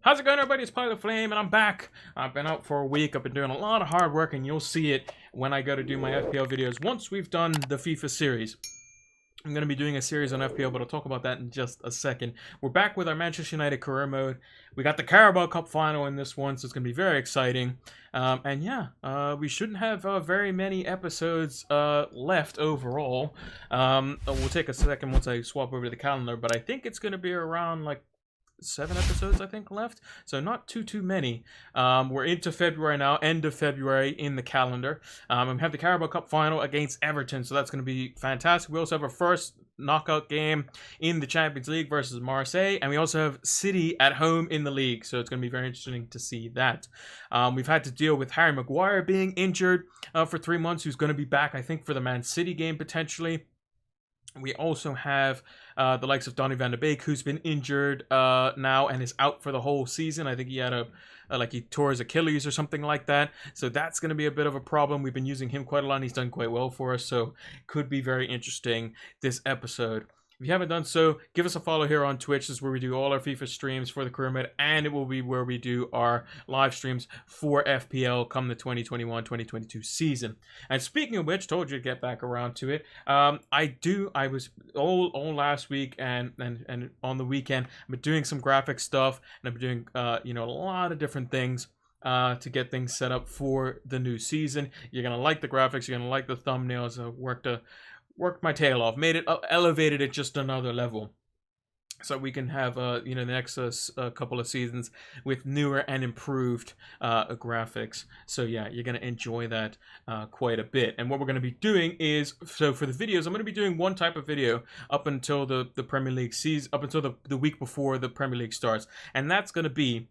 How's it going, everybody? It's Pilot Flame, and I'm back. I've been out for a week. I've been doing a lot of hard work, and you'll see it when I go to do my FPL videos once we've done the FIFA series. I'm going to be doing a series on FPL, but I'll talk about that in just a second. We're back with our Manchester United career mode. We got the Carabao Cup final in this one, so it's going to be very exciting. We shouldn't have very many episodes left overall. We'll take a second once I swap over to the calendar, but I think it's going to be around like 7 episodes I think left, so not too many. We're into February now, end of February in the calendar. We have the Carabao Cup final against Everton, so that's going to be fantastic. We also have our first knockout game in the Champions League versus Marseille, and we also have City at home in the league, so it's going to be very interesting to see that. We've had to deal with Harry Maguire being injured for 3 months, who's going to be back I think for the Man City game potentially. We also have the likes of Donny van de Beek, who's been injured now and is out for the whole season. I think he had he tore his Achilles or something like that. So that's going to be a bit of a problem. We've been using him quite a lot, and he's done quite well for us. So could be very interesting this episode. If you haven't done so, give us a follow here on Twitch. This is where we do all our FIFA streams for the career mode, and it will be where we do our live streams for FPL come the 2021-2022 season. And speaking of which, told you to get back around to it. I was all last week and on the weekend. I've been doing some graphic stuff, and I've been doing a lot of different things to get things set up for the new season. You're gonna like the graphics. You're gonna like the thumbnails. I worked my tail off, made it, elevated it just another level, so we can have the next couple of seasons with newer and improved graphics. So yeah, you're gonna enjoy that quite a bit. And what we're gonna be doing is, so for the videos, I'm gonna be doing one type of video up until the Premier League season, up until the week before the Premier League starts, and that's gonna be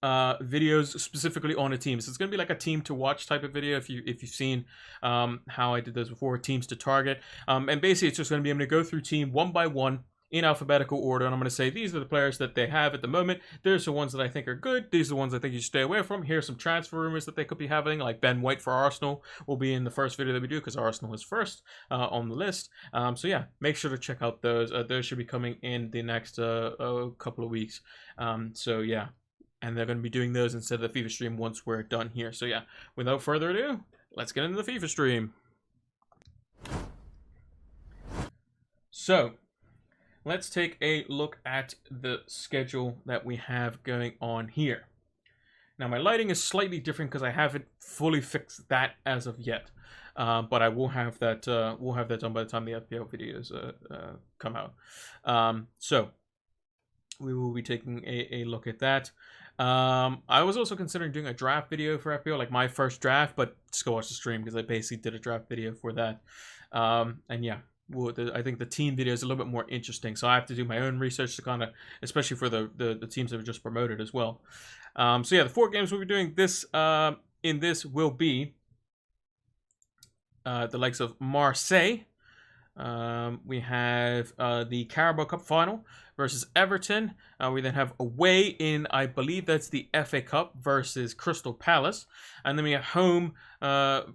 videos specifically on a team. So it's gonna be like a team to watch type of video. If you've seen how I did those before, teams to target, and basically it's just gonna be, I'm gonna go through team one by one in alphabetical order, and I'm gonna say these are the players that they have at the moment. There's the ones that I think are good. These are the ones I think you should stay away from. Here's some transfer rumors that they could be having, like Ben White for Arsenal will be in the first video that we do because Arsenal is first on the list. So yeah, make sure to check out those. Those should be coming in the next couple of weeks. So yeah. And they're going to be doing those instead of the FIFA stream once we're done here. So yeah, without further ado, let's get into the FIFA stream. So, let's take a look at the schedule that we have going on here. Now, my lighting is slightly different because I haven't fully fixed that as of yet. But I will have that done by the time the FPL videos come out. So, we will be taking a look at that. I was also considering doing a draft video for FPL, like my first draft, but just go watch the stream because I basically did a draft video for that. And yeah, I think the team video is a little bit more interesting, so I have to do my own research to kind of, especially for the teams that were just promoted as well. So yeah, the 4 games we'll be doing this in this will be the likes of Marseille. We have the Carabao Cup final versus Everton. We then have away in, I believe that's the FA Cup versus Crystal Palace. And then we have home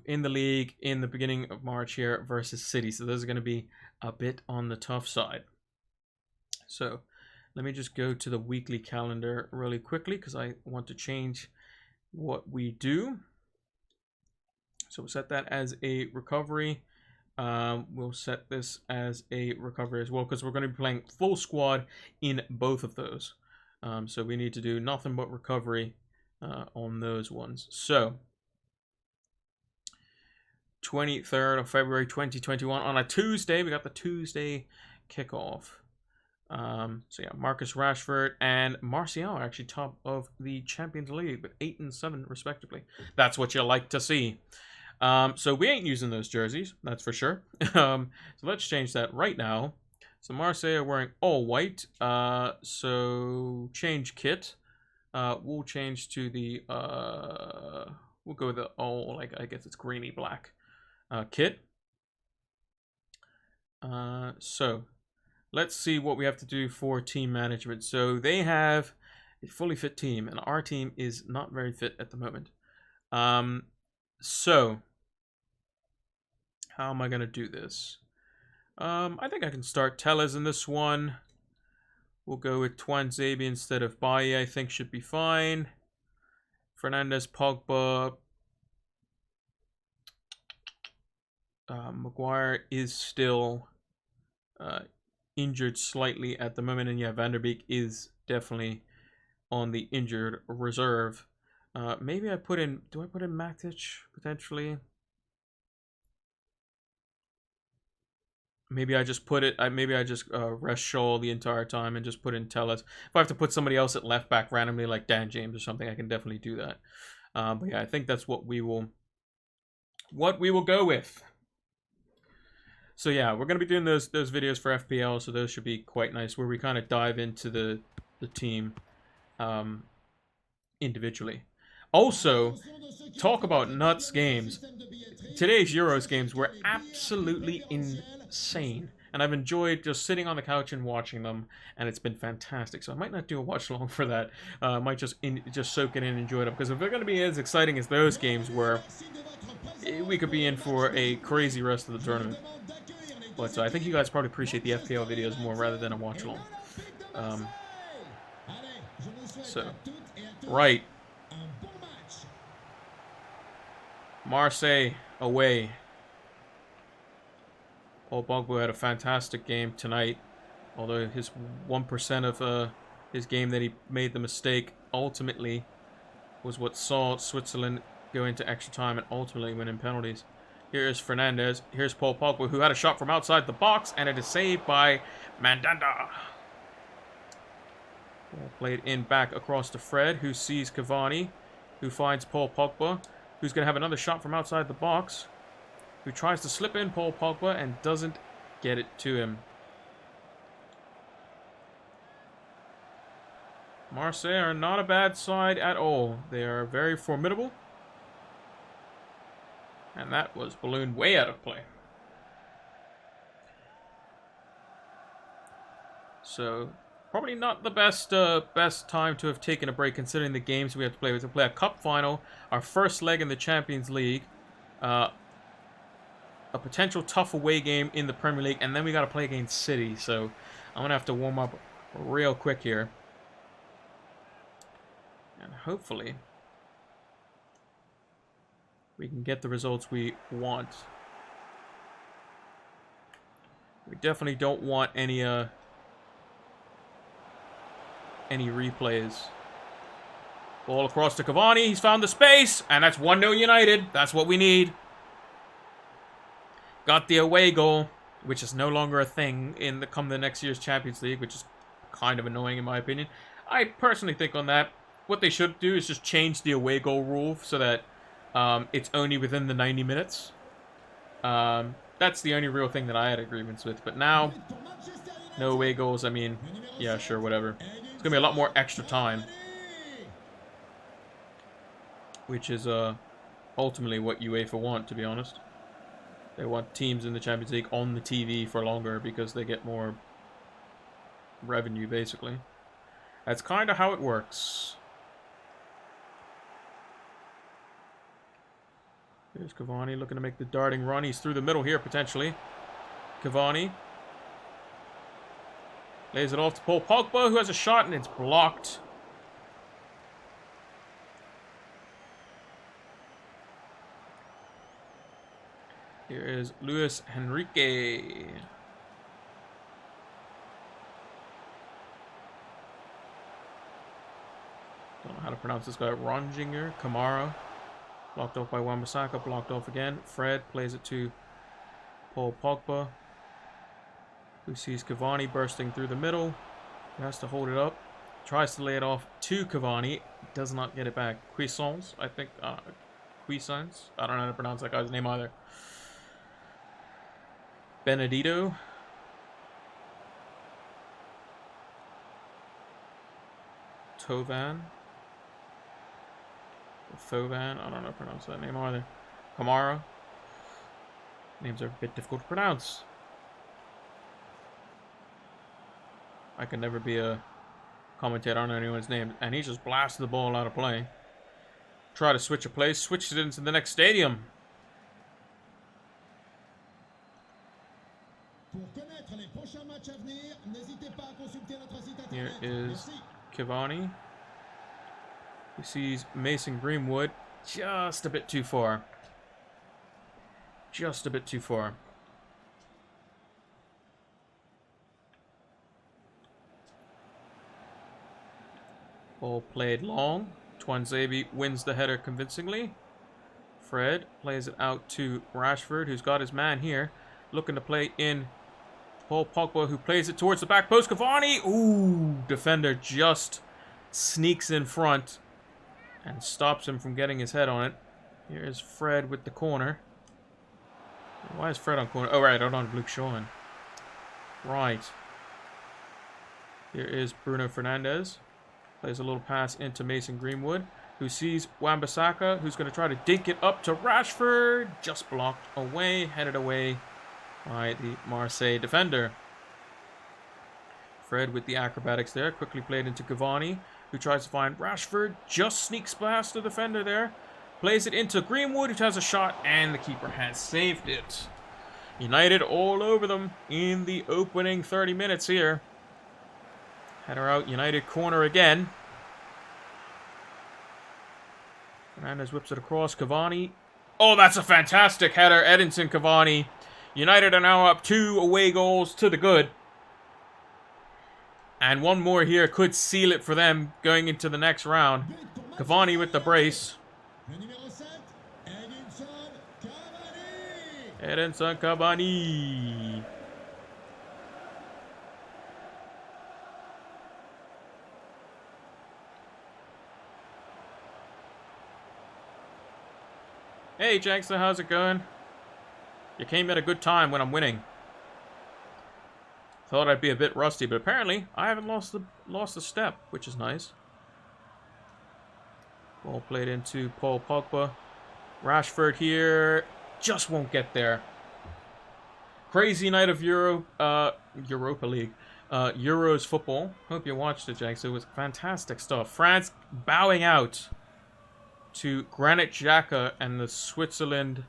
in the league in the beginning of March here versus City. So those are going to be a bit on the tough side. So let me just go to the weekly calendar really quickly because I want to change what we do. So we'll set that as a recovery. We'll set this as a recovery as well because we're going to be playing full squad in both of those. So we need to do nothing but recovery on those ones. So 23rd of February 2021 on a Tuesday. We got the Tuesday kickoff. So yeah, Marcus Rashford and Martial are actually top of the Champions League with 8 and 7 respectively. That's what you like to see. So we ain't using those jerseys, that's for sure. So let's change that right now. So Marseille are wearing all white. So change kit. We'll change to the we'll go with the I guess it's greeny black kit. So let's see what we have to do for team management. So they have a fully fit team, and our team is not very fit at the moment. So how am I going to do this? I think I can start Tellez in this one. We'll go with Twanzebe instead of Baye. I think should be fine. Fernandes, Pogba. Maguire is still injured slightly at the moment, and yeah, Van der Beek is definitely on the injured reserve. Maybe I put in. Do I put in Matic potentially? Maybe I just put it. Maybe I just rest Shaw the entire time and just put in Tellez. If I have to put somebody else at left back randomly, like Dan James or something, I can definitely do that. But yeah, I think that's what we will go with. So yeah, we're gonna be doing those videos for FPL, so those should be quite nice, where we kind of dive into the team individually. Also, talk about nuts games. Today's Euros games were absolutely insane, and I've enjoyed just sitting on the couch and watching them, and it's been fantastic. So I might not do a watch along for that. I might just soak it in and enjoy them, because if they're going to be as exciting as those games were, we could be in for a crazy rest of the tournament. But I think you guys probably appreciate the FPL videos more rather than a watch along. Right. Marseille away. Paul Pogba had a fantastic game tonight, although his 1% of his game that he made the mistake ultimately was what saw Switzerland go into extra time and ultimately win in penalties. Here is Fernandes. Here's Paul Pogba, who had a shot from outside the box, and it is saved by Mandanda. Ball played in back across to Fred, who sees Cavani, who finds Paul Pogba, who's going to have another shot from outside the box, who tries to slip in Paul Pogba and doesn't get it to him. Marseille are not a bad side at all. They are very formidable. And that was ballooned way out of play. So, probably not the best time to have taken a break, considering the games we have to play. We have to play a cup final, our first leg in the Champions League, a potential tough away game in the Premier League, and then we got to play against City. So, I'm going to have to warm up real quick here. And hopefully we can get the results we want. We definitely don't want any replays. Ball across to Cavani. He's found the space, and that's 1-0 United. That's what we need. Got the away goal, which is no longer a thing in the next year's Champions League, which is kind of annoying in my opinion. I personally think on that, what they should do is just change the away goal rule so that it's only within the 90 minutes. That's the only real thing that I had agreements with. But now, no away goals. I mean, yeah, sure, whatever. It's going to be a lot more extra time. Which is ultimately what UEFA want, to be honest. They want teams in the Champions League on the TV for longer because they get more revenue, basically. That's kind of how it works. Here's Cavani looking to make the darting run. He's through the middle here, potentially. Cavani lays it off to Paul Pogba, who has a shot, and it's blocked. Here is Luis Enrique. Don't know how to pronounce this guy. Ronginger, Kamara. Blocked off by Wan-Bissaka, blocked off again. Fred plays it to Paul Pogba, who sees Cavani bursting through the middle. He has to hold it up. Tries to lay it off to Cavani. Does not get it back. Cuisance, I think. Cuisance? I don't know how to pronounce that guy's name either. Benedito. Tovan. Thovan, I don't know how to pronounce that name either. Kamara. Names are a bit difficult to pronounce. I can never be a commentator on anyone's name. And he just blasted the ball out of play. Try to switch a place. Switched it into the next stadium. Here is Cavani. He sees Mason Greenwood just a bit too far. Just a bit too far. Ball played long. Tuanzebe wins the header convincingly. Fred plays it out to Rashford, who's got his man here. Looking to play in Paul Pogba, who plays it towards the back post. Cavani! Ooh! Defender just sneaks in front and stops him from getting his head on it. Here is Fred with the corner. Why is Fred on corner? Oh, right. Hold on. Luke Shaw. Right. Here is Bruno Fernandes. Plays a little pass into Mason Greenwood, who sees Wan-Bissaka, who's going to try to dink it up to Rashford. Just blocked away, headed away by the Marseille defender. Fred with the acrobatics there, quickly played into Cavani, who tries to find Rashford. Just sneaks past the defender there. Plays it into Greenwood, who has a shot, and the keeper has saved it. United all over them in the opening 30 minutes here. Header out, United corner again. Fernandes whips it across, Cavani. Oh, that's a fantastic header, Edinson Cavani. United are now up 2 away goals to the good. And one more here could seal it for them going into the next round. Cavani with the brace. Edinson Cavani. Hey, Jackson, how's it going? You came at a good time when I'm winning. Thought I'd be a bit rusty, but apparently I haven't lost a step, which is nice. Ball played into Paul Pogba. Rashford here just won't get there. Crazy night of Europa League. Euros football. Hope you watched it, Jackson. It was fantastic stuff. France bowing out to Granit Xhaka and the Switzerland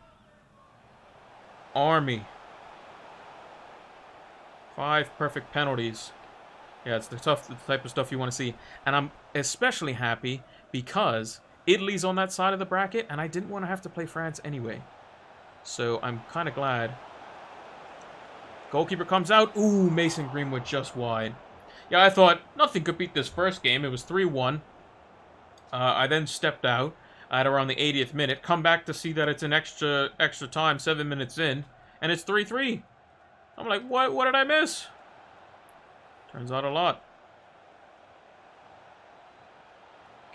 army. 5 perfect penalties. Yeah, it's the type of stuff you want to see. And I'm especially happy because Italy's on that side of the bracket, and I didn't want to have to play France anyway. So I'm kind of glad. Goalkeeper comes out. Ooh, Mason Greenwood just wide. Yeah, I thought nothing could beat this first game. It was 3-1. I then stepped out at around the 80th minute. Come back to see that it's an extra time, 7 minutes in, and it's 3-3. I'm like, what did I miss? Turns out a lot.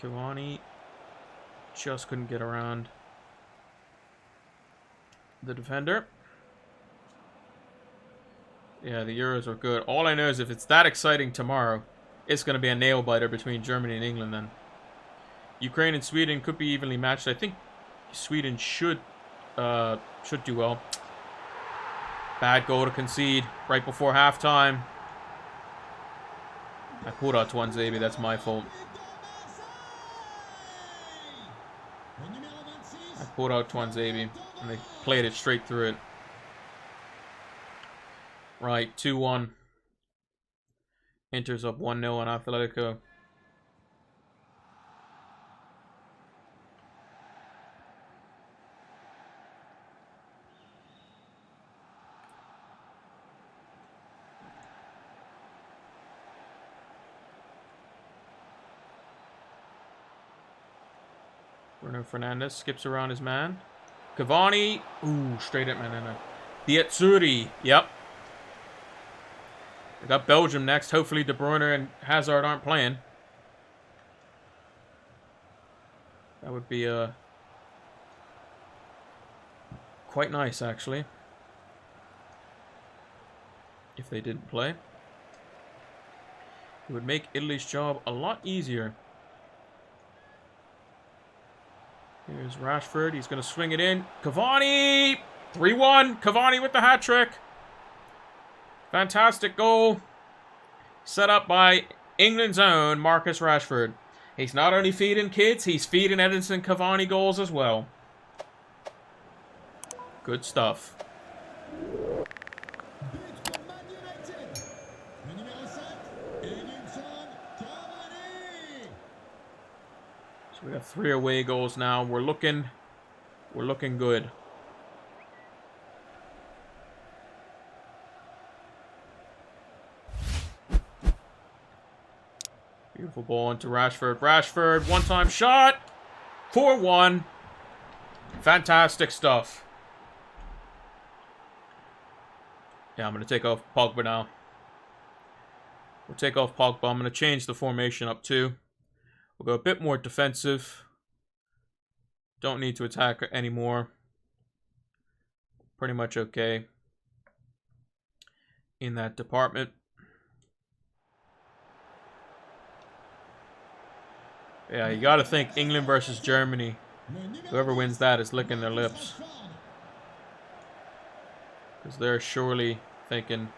Cavani just couldn't get around the defender. Yeah, the Euros are good. All I know is if it's that exciting tomorrow, it's going to be a nail-biter between Germany and England then. Ukraine and Sweden could be evenly matched. I think Sweden should do well. Bad goal to concede right before halftime. I pulled out Tuanzebe. That's my fault. I pulled out Tuanzebe, and they played it straight through it. Right, 2-1. Inter's up 1-0 on Atletico. Bruno Fernandes skips around his man. Cavani. Ooh, straight at Manana. The Azzurri. Yep. We got Belgium next. Hopefully De Bruyne and Hazard aren't playing. That would be quite nice, actually. If they didn't play. It would make Italy's job a lot easier. Here's Rashford. He's going to swing it in. Cavani! 3-1. Cavani with the hat trick. Fantastic goal. Set up by England's own Marcus Rashford. He's not only feeding kids, he's feeding Edinson Cavani goals as well. Good stuff. Got 3 away goals now. We're looking good. Beautiful ball into Rashford. Rashford, one-time shot. 4-1. Fantastic stuff. Yeah, I'm going to take off Pogba now. We'll take off Pogba. I'm going to change the formation up too. We'll go a bit more defensive. Don't need to attack anymore. Pretty much okay in that department. Yeah, you got to think England versus Germany. Whoever wins that is licking their lips. Because they're surely thinking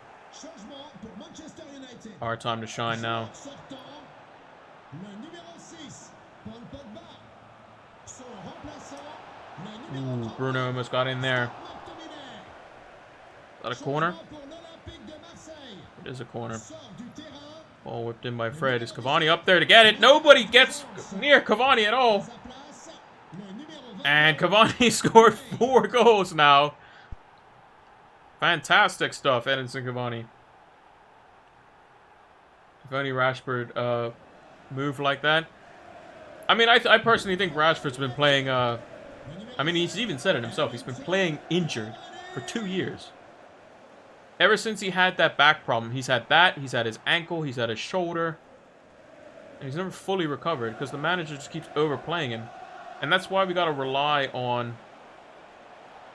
our time to shine now. Ooh, Bruno almost got in there. Is that a corner? It is a corner. Ball whipped in by Fred. Is Cavani up there to get it? Nobody gets near Cavani at all. And Cavani scored 4 goals now. Fantastic stuff, Edinson Cavani. If only Rashford moved like that. I mean, I personally think Rashford's been playing... I mean, he's even said it himself. He's been playing injured for 2 years. Ever since he had that back problem. He's had that. He's had his ankle. He's had his shoulder. And he's never fully recovered because the manager just keeps overplaying him. And that's why we got to rely on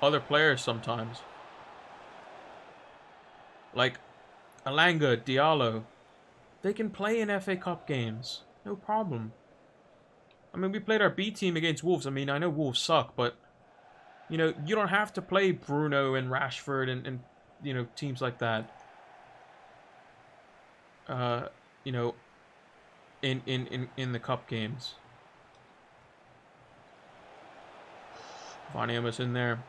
other players sometimes. Like Alanga, Diallo. They can play in FA Cup games. No problem. I mean, we played our B team against Wolves. I mean, I know Wolves suck, but... You know, you don't have to play Bruno and Rashford and you know, teams like that. You know, in the cup games. Vaniama's in there.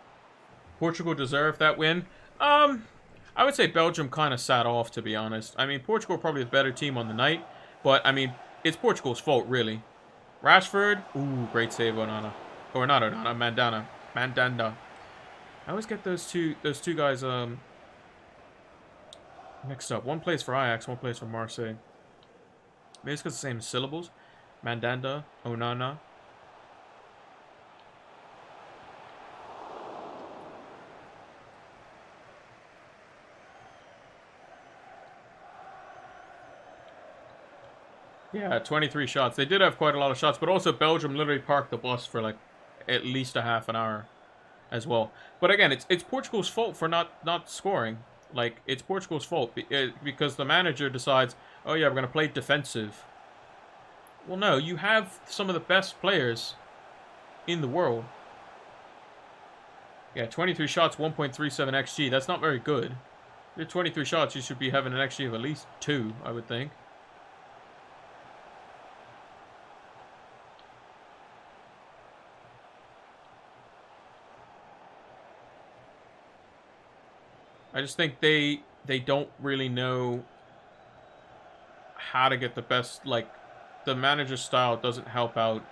Portugal deserved that win. I would say Belgium kind of sat off, to be honest. I mean, Portugal probably the better team on the night, but I mean, it's Portugal's fault, really. Rashford, ooh, great save, Onana. Or not Onana, Mandanda. I always get those two guys mixed up. One plays for Ajax, one plays for Marseille. Maybe it's because the same syllables. Mandanda, Onana. Yeah, 23 shots. They did have quite a lot of shots, but also Belgium literally parked the bus for like at least a half an hour as well. But again, it's Portugal's fault for not scoring. Like, it's Portugal's fault because the manager decides, oh yeah, we're going to play defensive. Well, no, you have some of the best players in the world. Yeah, 23 shots, 1.37 XG. That's not very good. Your 23 shots, you should be having an XG of at least 2, I would think. I just think they don't really know how to get the best, like, the manager's style doesn't help out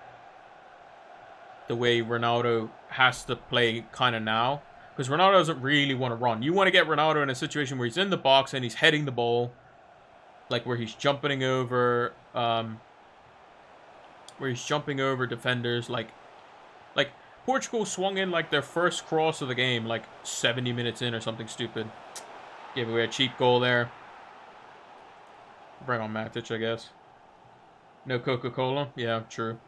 the way Ronaldo has to play kind of now. Because Ronaldo doesn't really want to run. You want to get Ronaldo in a situation where he's in the box and he's heading the ball. Like, where he's jumping over, defenders. Like, Portugal swung in like their first cross of the game, like 70 minutes in or something stupid. Gave away a cheap goal there. Bring on Matic, I guess. No Coca-Cola? Yeah, true.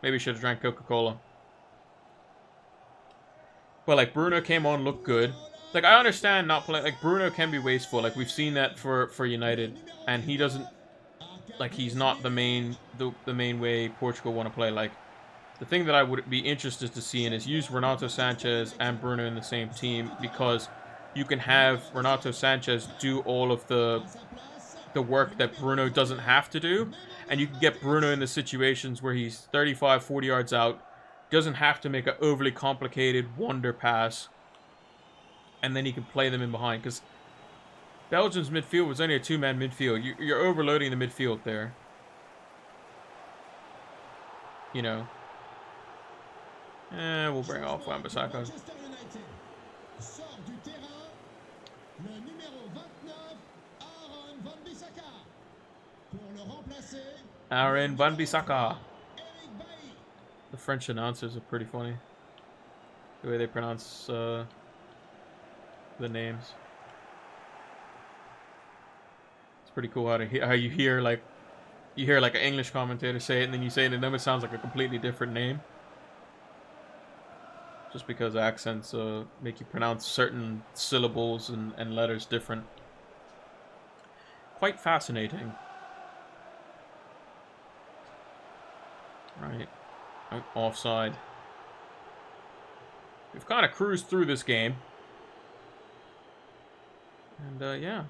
Maybe should have drank Coca-Cola. But like Bruno came on, looked good. Like, I understand not playing. Like, Bruno can be wasteful. Like, we've seen that for United, and he doesn't. Like, he's not the main way Portugal want to play. Like, the thing that I would be interested to see in is use Renato Sanchez and Bruno in the same team, because you can have Renato Sanchez do all of the work that Bruno doesn't have to do, and you can get Bruno in the situations where he's 35, 40 yards out, doesn't have to make an overly complicated wonder pass, and then he can play them in behind, because Belgium's midfield was only a 2-man midfield. You're overloading the midfield there. you know. We'll bring off Wan-Bissaka. Aaron Wan-Bissaka. The French announcers are pretty funny. The way they pronounce the names. It's pretty cool how you hear like an English commentator say it, and then you say it, and then it sounds like a completely different name. Just because accents make you pronounce certain syllables and letters different. Quite fascinating. Right. Oh, offside. We've kind of cruised through this game. And, yeah.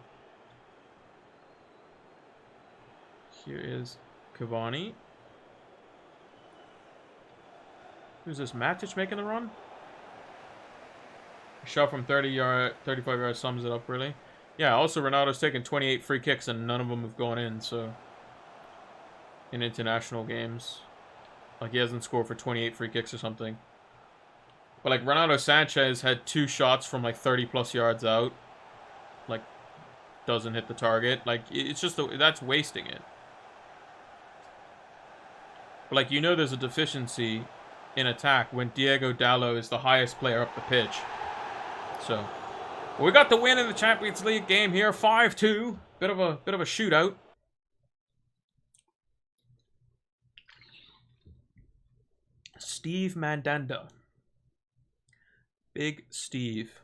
Here is Cavani. Who's this? Matic making the run? A shot from 35 yards sums it up, really. Yeah, also Ronaldo's taken 28 free kicks and none of them have gone in, so... In international games. Like, he hasn't scored for 28 free kicks or something. But, like, Ronaldo Sanchez had 2 shots from, like, 30-plus yards out. Like, doesn't hit the target. Like, it's just... that's wasting it. But, like, you know there's a deficiency in attack when Diego Dallo is the highest player up the pitch. So, we got the win in the Champions League game here, 5-2. Bit of a shootout. Steve Mandanda. Big Steve.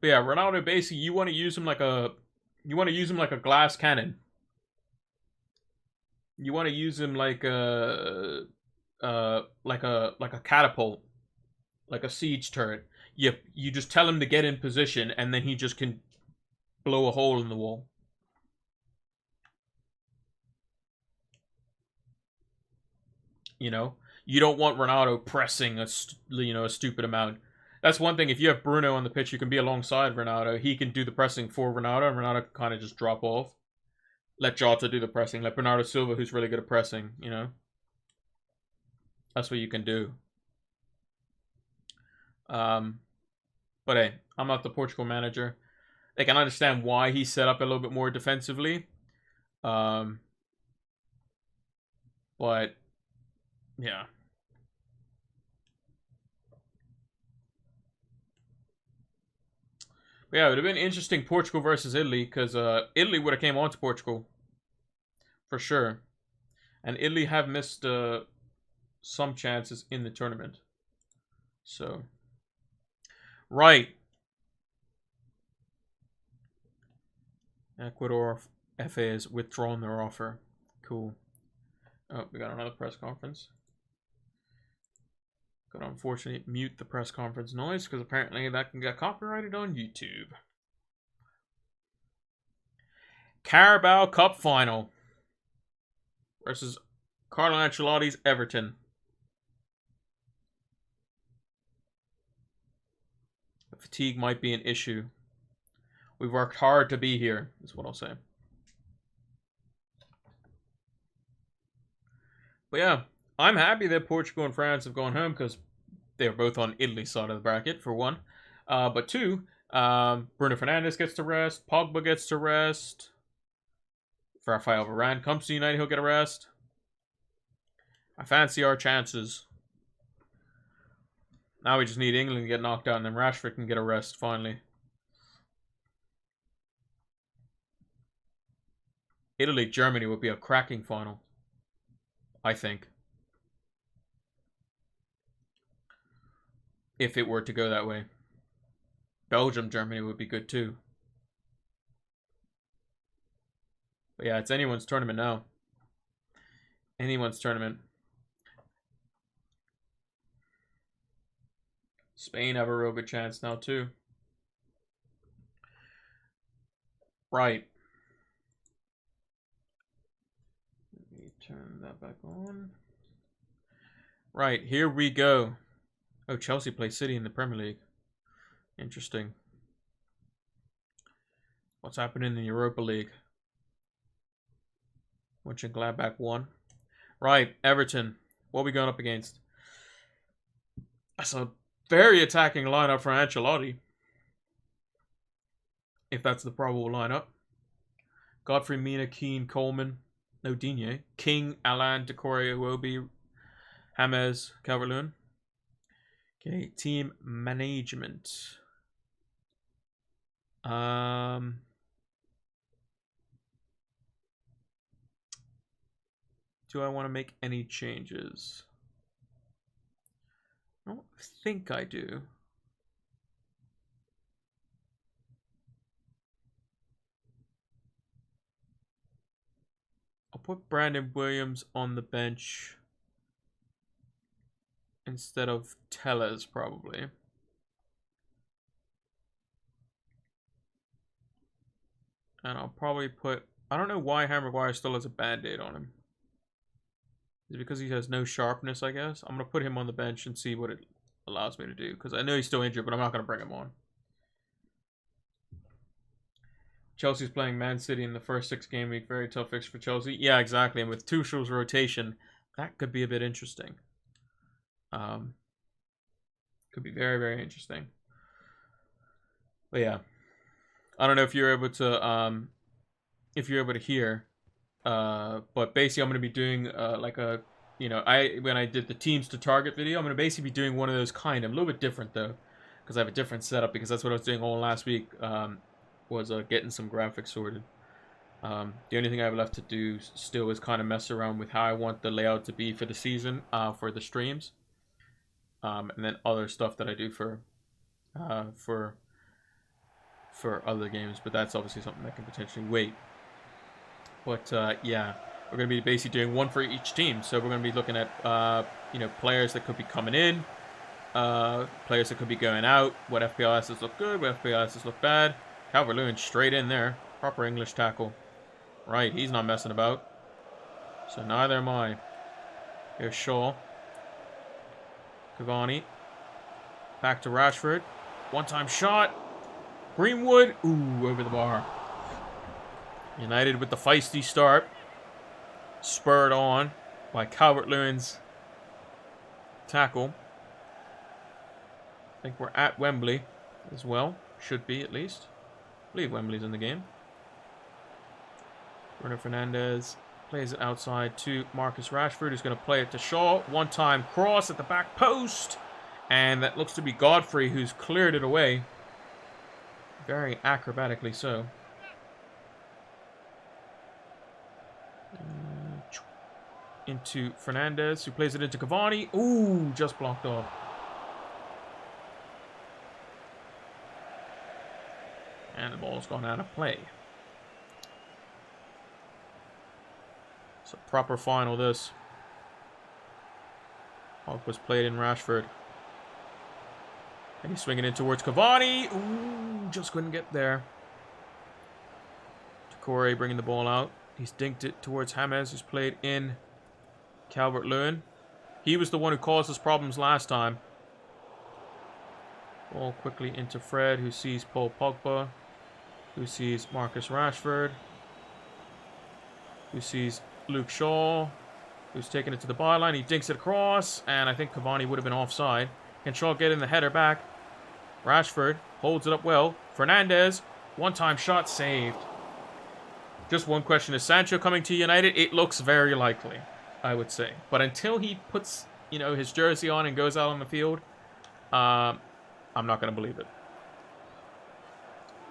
But yeah, Ronaldo, basically you want to use him like a glass cannon. You want to use him like a catapult, like a siege turret. You just tell him to get in position, and then he just can blow a hole in the wall. You know, you don't want Ronaldo pressing a stupid amount. That's one thing. If you have Bruno on the pitch, you can be alongside Ronaldo. He can do the pressing for Ronaldo, and Ronaldo can kind of just drop off. Let Jota do the pressing. Let Bernardo Silva, who's really good at pressing, you know. That's what you can do. But hey, I'm not the Portugal manager. I can understand why he set up a little bit more defensively. But yeah. But yeah, it would have been interesting Portugal versus Italy, because Italy would have came on to Portugal. For sure. And Italy have missed some chances in the tournament. So. Right. Ecuador FA has withdrawn their offer. Cool. Oh, we got another press conference. Gotta unfortunately mute the press conference noise because apparently that can get copyrighted on YouTube. Carabao Cup final versus Carlo Ancelotti's Everton. The fatigue might be an issue. We've worked hard to be here, is what I'll say. But yeah, I'm happy that Portugal and France have gone home because they're both on Italy's side of the bracket, for one. But two, Bruno Fernandes gets to rest. Pogba gets to rest. If Rafael Varane comes to United, he'll get a rest. I fancy our chances. Now we just need England to get knocked out, and then Rashford can get a rest, finally. Italy-Germany would be a cracking final. I think. If it were to go that way. Belgium-Germany would be good too. But yeah, it's anyone's tournament now. Anyone's tournament. Spain have a real good chance now too. Right. Let me turn that back on. Right, here we go. Oh, Chelsea play City in the Premier League. Interesting. What's happening in the Europa League? Mönchengladbach 1. Right, Everton. What are we going up against? That's a very attacking lineup for Ancelotti. If that's the probable lineup. Godfrey, Mina, Keane, Coleman. No, Digne. King, Alan, Decore, Iwobi, James, Calvert-Lewin. Okay, team management. Do I want to make any changes? I don't think I do. I'll put Brandon Williams on the bench instead of Tellez, probably. And I'll probably put... I don't know why Harry Maguire still has a band-aid on him. Is it because he has no sharpness, I guess? I'm going to put him on the bench and see what it allows me to do. Because I know he's still injured, but I'm not going to bring him on. Chelsea's playing Man City in the first 6-game week. Very tough fixture for Chelsea. Yeah, exactly. And with Tuchel's rotation, that could be a bit interesting. Could be very, very interesting. But yeah. I don't know if you're able to hear. But basically I'm going to be doing like a, you know, when I did the teams to target video, I'm going to basically be doing one of those kind of, a little bit different though, because I have a different setup, because that's what I was doing all last week, was getting some graphics sorted. The only thing I have left to do still is kind of mess around with how I want the layout to be for the season, for the streams, and then other stuff that I do for other games, but that's obviously something that can potentially wait. But yeah, we're going to be basically doing one for each team. So we're going to be looking at you know, players that could be coming in, players that could be going out, what FPLSs look good, what FPLSs look bad. Calvert-Lewin straight in there, proper English tackle. Right, he's not messing about. So neither am I. Here's Shaw. Cavani. Back to Rashford. One-time shot. Greenwood. Ooh, over the bar. United with the feisty start. Spurred on by Calvert-Lewin's tackle. I think we're at Wembley as well. Should be, at least. I believe Wembley's in the game. Bruno Fernandes plays it outside to Marcus Rashford, who's going to play it to Shaw. One-time cross at the back post. And that looks to be Godfrey, who's cleared it away. Very acrobatically so. Into Fernandes, who plays it into Cavani. Ooh, just blocked off. And the ball's gone out of play. It's a proper final, this. Was played in Rashford. And he's swinging in towards Cavani. Ooh, just couldn't get there. Decore bringing the ball out. He's dinked it towards James, who's played in Calvert-Lewin. He was the one who caused us problems last time. Ball quickly into Fred, who sees Paul Pogba, who sees Marcus Rashford, who sees Luke Shaw, who's taking it to the byline. He dinks it across, and I think Cavani would have been offside. Can Shaw get in the header back? Rashford holds it up well. Fernandes, one-time shot saved. Just one question. Is Sancho coming to United? It looks very likely, I would say. But until he puts, you know, his jersey on and goes out on the field, I'm not going to believe it.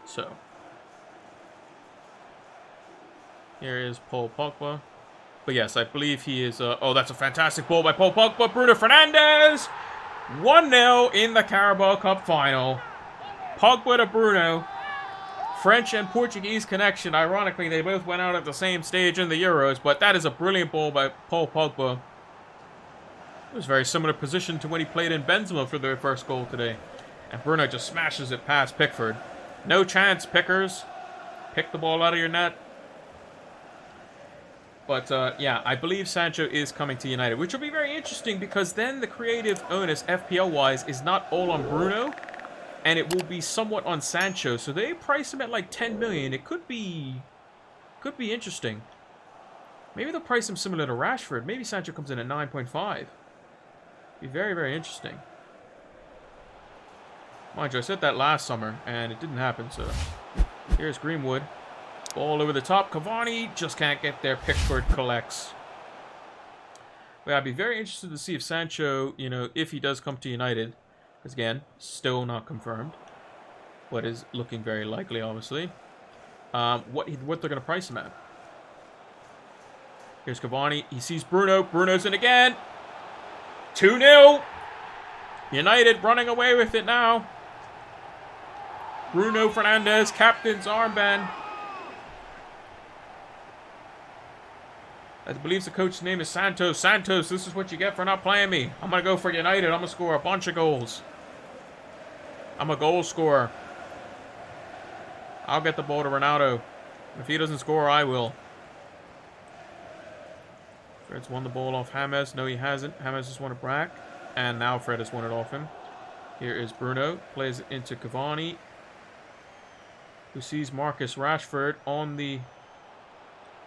So, here is Paul Pogba. But yes, I believe he is... oh, that's a fantastic ball by Paul Pogba. Bruno Fernandes! 1-0 in the Carabao Cup final. Pogba to Bruno. French and Portuguese connection. Ironically, they both went out at the same stage in the Euros, but that is a brilliant ball by Paul Pogba. It was a very similar position to when he played in Benzema for their first goal today. And Bruno just smashes it past Pickford. No chance, Pickers. Pick the ball out of your net. But, yeah, I believe Sancho is coming to United, which will be very interesting because then the creative onus, FPL-wise, is not all on Bruno, and it will be somewhat on Sancho. So they price him at like 10 million. It could be interesting. Maybe they'll price him similar to Rashford. Maybe Sancho comes in at 9.5. Be very, very interesting. Mind you, I said that last summer, and it didn't happen, so... Here's Greenwood. Ball over the top. Cavani just can't get there. Pickford collects. But I'd be very interested to see if Sancho, you know, if he does come to United, because again, still not confirmed, but is looking very likely, obviously, what they're going to price him at. Here's Cavani. He sees Bruno. Bruno's in again. 2-0. United running away with it now. Bruno Fernandes, captain's armband. I believe the coach's name is Santos. Santos, this is what you get for not playing me. I'm going to go for United. I'm going to score a bunch of goals. I'm a goal scorer. I'll get the ball to Ronaldo. If he doesn't score, I will. Fred's won the ball off James. No, he hasn't. James just won it back. And now Fred has won it off him. Here is Bruno. Plays it into Cavani, who sees Marcus Rashford on the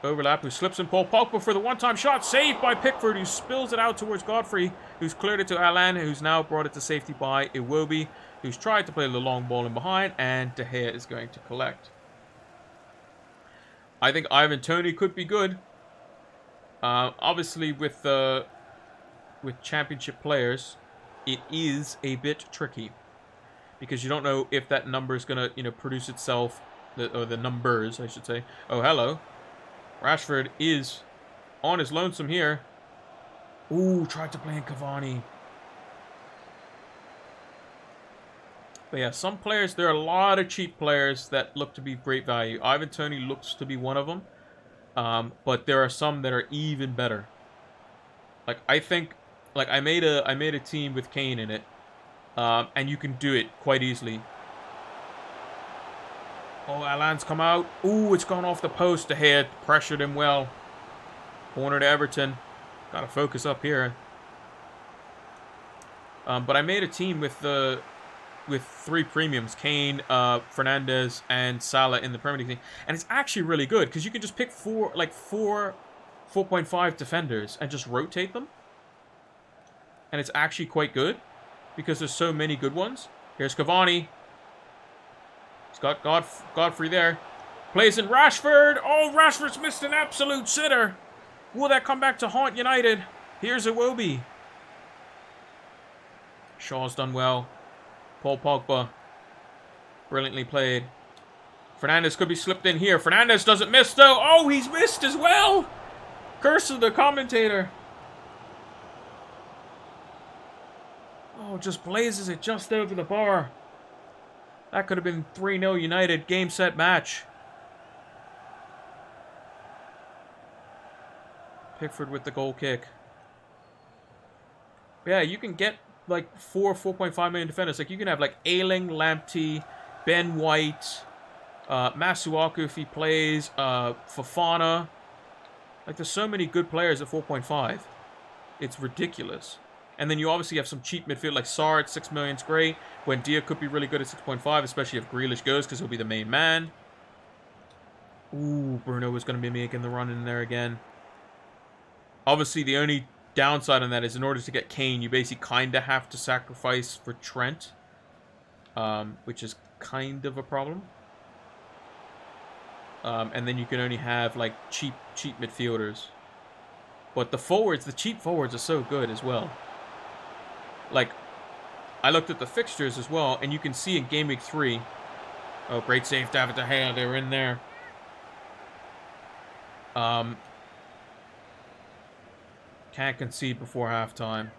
overlap, who slips in Paul Pogba for the one-time shot. Saved by Pickford, who spills it out towards Godfrey, who's cleared it to Alan, who's now brought it to safety by Iwobi, who's tried to play the long ball in behind, and De Gea is going to collect. I think Ivan Toney could be good. Obviously, with championship players, it is a bit tricky because you don't know if that number is going to, produce itself, or the numbers, I should say. Oh, hello. Rashford is on his lonesome here. Ooh, tried to play in Cavani. But yeah, some players, there are a lot of cheap players that look to be great value. Ivan Toney looks to be one of them. But there are some that are even better. Like, I think, like, I made a team with Kane in it. And you can do it quite easily. Oh, Alan's come out. Ooh, it's gone off the post. De Gea pressured him well. Corner to Everton. Gotta focus up here. But I made a team with three premiums: Kane, Fernandes, and Salah in the Premier League team, and it's actually really good because you can just pick four 4.5 defenders and just rotate them, and it's actually quite good because there's so many good ones. Here's Cavani. He's got Godfrey there. Plays in Rashford. Oh, Rashford's missed an absolute sitter. Will that come back to haunt United? Here's Iwobi. Shaw's done well. Paul Pogba. Brilliantly played. Fernandes could be slipped in here. Fernandes doesn't miss, though. Oh, he's missed as well. Curse of the commentator. Oh, just blazes it just over the bar. That could have been 3-0 United. Game, set, match. Pickford with the goal kick. Yeah, you can get like 4.5 million defenders. Like, you can have like Ayling, Lamptey, Ben White, Masuaku if he plays, Fofana. Like, there's so many good players at 4.5. It's ridiculous. And then you obviously have some cheap midfield like Sarr at 6 million is great. Buendia could be really good at 6.5, especially if Grealish goes because he'll be the main man. Ooh, Bruno was going to be making the run in there again. Obviously, the only downside on that is in order to get Kane, you basically kind of have to sacrifice for Trent, which is kind of a problem. And then you can only have like cheap midfielders. But the forwards, the cheap forwards are so good as well. Like, I looked at the fixtures as well, and you can see in Game Week 3... Oh, great save, David De Gea. They were in there. Can't concede before halftime.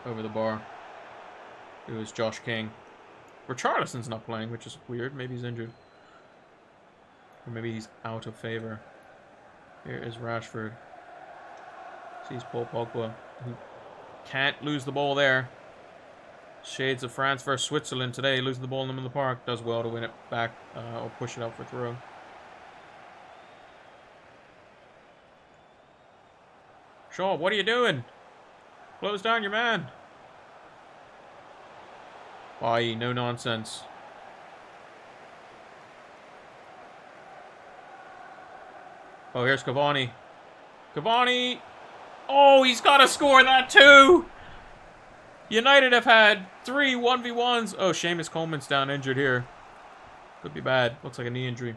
Over the bar. It was Josh King. Richarlison's not playing, which is weird. Maybe he's injured. Or maybe he's out of favor. Here is Rashford. Sees Paul Pogba, who can't lose the ball there. Shades of France versus Switzerland today. Losing the ball in the middle of the park. Does well to win it back or push it out for throw. Shaw, what are you doing? Close down your man. Aye, no nonsense. Oh, here's Cavani. Cavani! Oh, he's got to score that too! United have had 3 1v1s. Oh, Seamus Coleman's down injured here. Could be bad. Looks like a knee injury.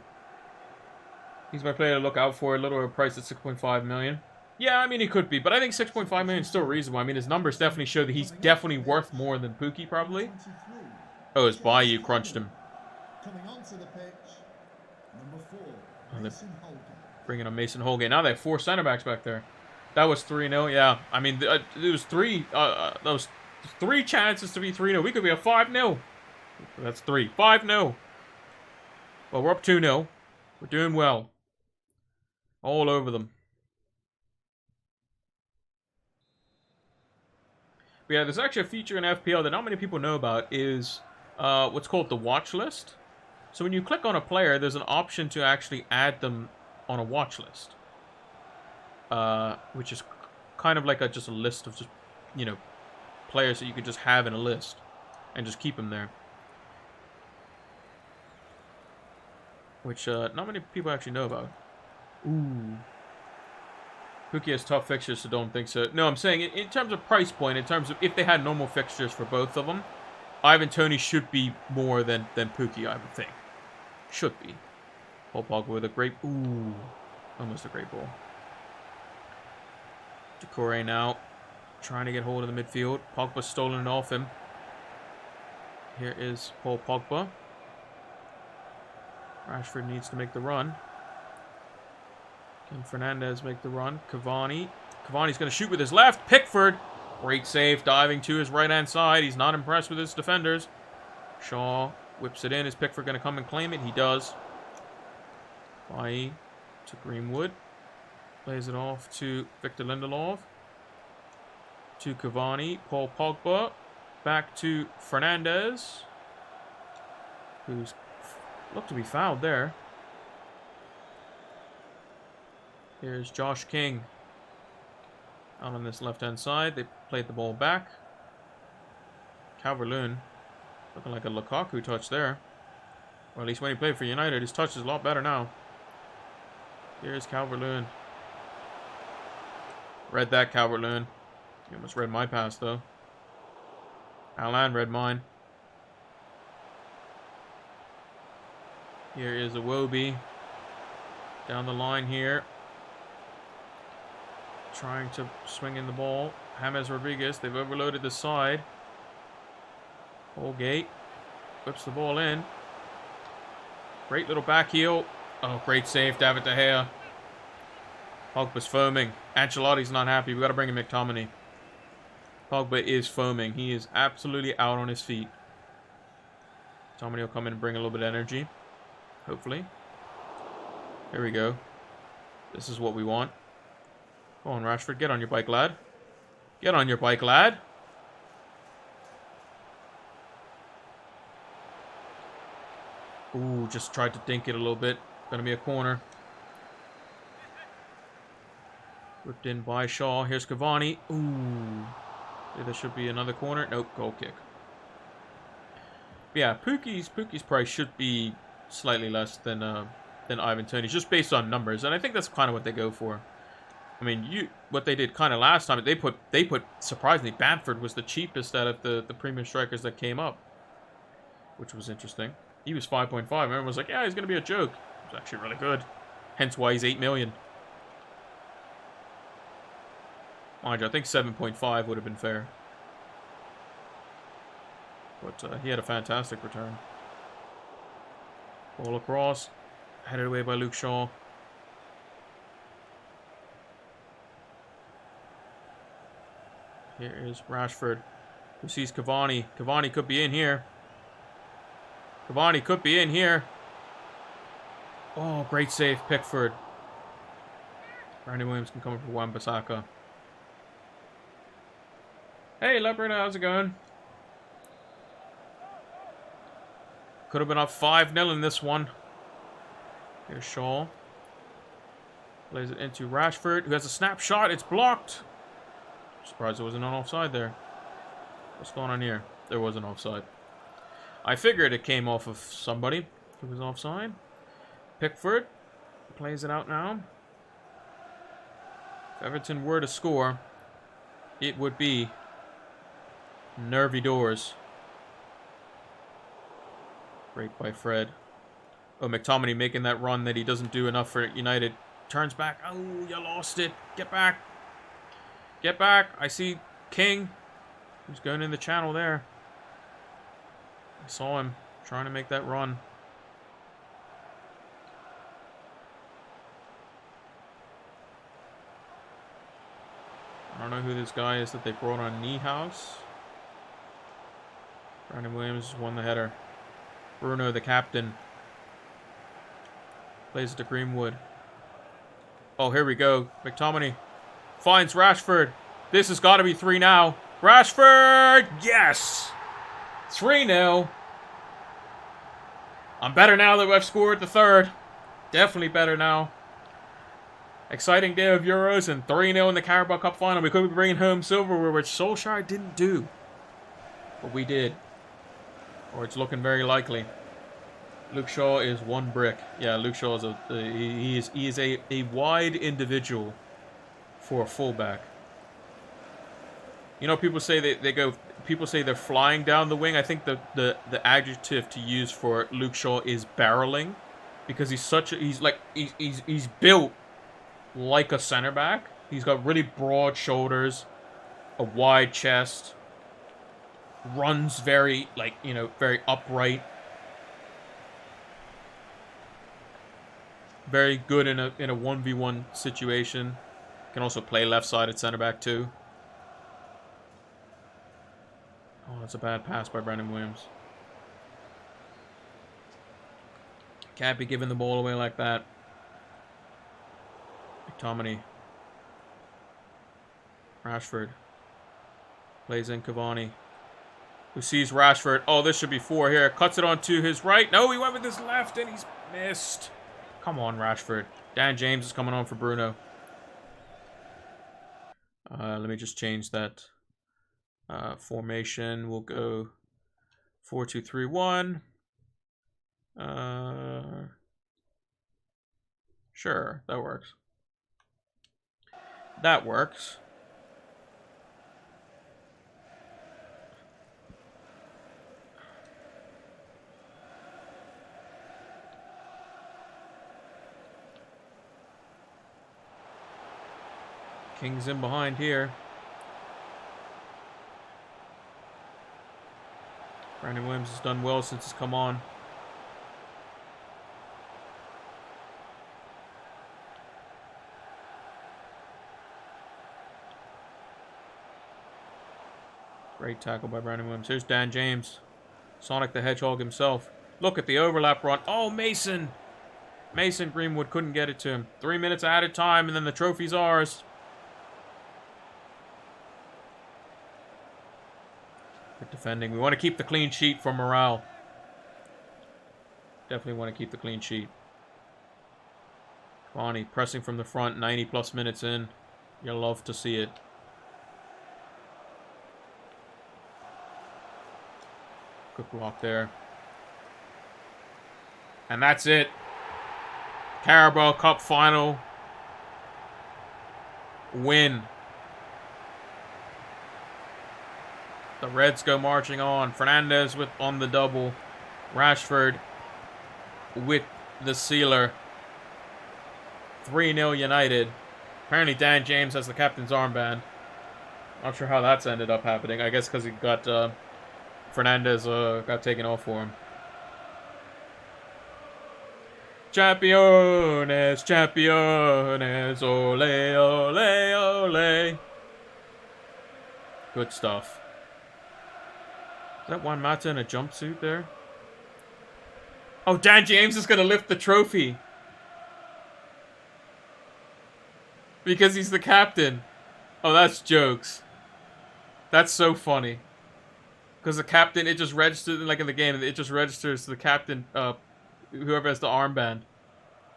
He's my player to look out for. A little overpriced at 6.5 million. Yeah, I mean, he could be, but I think 6.5 million is still reasonable. I mean, his numbers definitely show that he's definitely worth more than Pukki, probably. Oh, his Bayou crunched him. Oh, bringing on Mason Holgate. Now they have 4 center backs back there. That was 3-0. Yeah, I mean, it was 3. Those 3 chances to be 3-0. We could be a 5-0. That's 3. 5-0. Well, we're up 2-0. We're doing well. All over them. But yeah, there's actually a feature in FPL that not many people know about is what's called the watch list. So when you click on a player, there's an option to actually add them on a watch list. Which is kind of like just a list of just, you know, players that you could just have in a list and just keep them there. Which not many people actually know about. Ooh. Pukki has tough fixtures, so don't think so. No, I'm saying in terms of price point, in terms of if they had normal fixtures for both of them, Ivan Toney should be more than Pukki, I would think. Should be. Paul Pogba with a great... Ooh. Almost a great ball. Decore now. Trying to get hold of the midfield. Pogba stolen it off him. Here is Paul Pogba. Rashford needs to make the run. Can Fernandez make the run? Cavani. Cavani's going to shoot with his left. Pickford. Great save. Diving to his right-hand side. He's not impressed with his defenders. Shaw whips it in. Is Pickford going to come and claim it? He does. Bailly to Greenwood. Plays it off to Victor Lindelof. To Cavani. Paul Pogba. Back to Fernandez. Who's looked to be fouled there. Here's Josh King. Out on this left-hand side. They played the ball back. Calvert-Lewin. Looking like a Lukaku touch there. Or at least when he played for United, his touch is a lot better now. Here's Calvert-Lewin. Read that, Calvert-Lewin. You almost read my pass, though. Alan read mine. Here is Iwobi. Down the line here. Trying to swing in the ball. James Rodriguez. They've overloaded the side. Holgate. Whips the ball in. Great little back heel. Oh, great save, David De Gea. Pogba's foaming. Ancelotti's not happy. We've got to bring in McTominay. Pogba is foaming. He is absolutely out on his feet. Tomini will come in and bring a little bit of energy. Hopefully. Here we go. This is what we want. Go on, Rashford. Get on your bike, lad. Get on your bike, lad. Ooh, just tried to dink it a little bit. Gonna be a corner. Whipped in by Shaw. Here's Cavani. Ooh. Yeah, there should be another corner. Nope, goal kick. But yeah, Pukki's price should be slightly less than Ivan Toney's, just based on numbers, and I think that's kind of what they go for. I mean, what they did kind of last time, they put surprisingly, Bamford was the cheapest out of the premium strikers that came up, which was interesting. He was 5.5. Everyone was like, yeah, he's gonna be a joke. It was actually really good. Hence why he's 8 million. Mind you, I think 7.5 would have been fair. But he had a fantastic return. Ball across. Headed away by Luke Shaw. Here is Rashford, who sees Cavani. Cavani could be in here. Cavani could be in here. Oh, great save, Pickford. Brandon Williams can come in for Wan-Bissaka. Hey, Leopard, how's it going? Could have been up 5-0 in this one. Here's Shaw. Plays it into Rashford, who has a snapshot. It's blocked. Surprised there wasn't an offside there. What's going on here? There was an offside. I figured it came off of somebody who was offside. Pickford plays it out now. If Everton were to score, it would be nervy doors. Break by Fred. Oh, McTominay making that run that he doesn't do enough for United. Turns back. Oh, you lost it. Get back. Get back. I see King. He's going in the channel there. I saw him trying to make that run. I don't know who this guy is that they brought on Niehaus. Brandon Williams won the header. Bruno, the captain. Plays it to Greenwood. Oh, here we go. McTominay finds Rashford. This has got to be 3 now. Rashford! Yes! 3-0. I'm better now that I've scored the third. Definitely better now. Exciting day of Euros and 3-0 in the Carabao Cup final. We could be bringing home silverware, which Solskjaer didn't do. But we did. Or it's looking very likely. Luke Shaw is 1 brick. Yeah, Luke Shaw is he is a wide individual for a fullback. You know, people say people say they're flying down the wing. I think the adjective to use for Luke Shaw is barreling, because he's built like a center back. He's got really broad shoulders, a wide chest, runs very very upright. Very good in a 1v1 situation. Can also play left-sided center back too. Oh, that's a bad pass by Brandon Williams. Can't be giving the ball away like that. McTominay. Rashford. Plays in Cavani. Who sees Rashford. Oh, this should be 4 here. Cuts it on to his right. No, he went with his left and he's missed. Come on, Rashford. Dan James is coming on for Bruno. Let me just change that formation. We'll go 4-2-3-1. Sure, that works. That works. King's in behind here. Brandon Williams has done well since he's come on. Great tackle by Brandon Williams. Here's Dan James. Sonic the Hedgehog himself. Look at the overlap run. Oh, Mason! Mason Greenwood couldn't get it to him. 3 minutes added time, and then the trophy's ours. Good defending. We want to keep the clean sheet for morale. Definitely want to keep the clean sheet. Cavani pressing from the front, 90+ minutes in. You'll love to see it. Good block there. And that's it. Carabao Cup final. Win. The Reds go marching on. Fernandes on the double. Rashford with the sealer. 3-0 United. Apparently Dan James has the captain's armband. Not sure how that's ended up happening. I guess because he got Fernandes got taken off for him. Champions, champions, ole, ole, ole. Good stuff. Is that Juan Mata in a jumpsuit there? Oh, Dan James is going to lift the trophy. Because he's the captain. Oh, that's jokes. That's so funny. Because the captain, it just registers, like in the game, it just registers to the captain, whoever has the armband.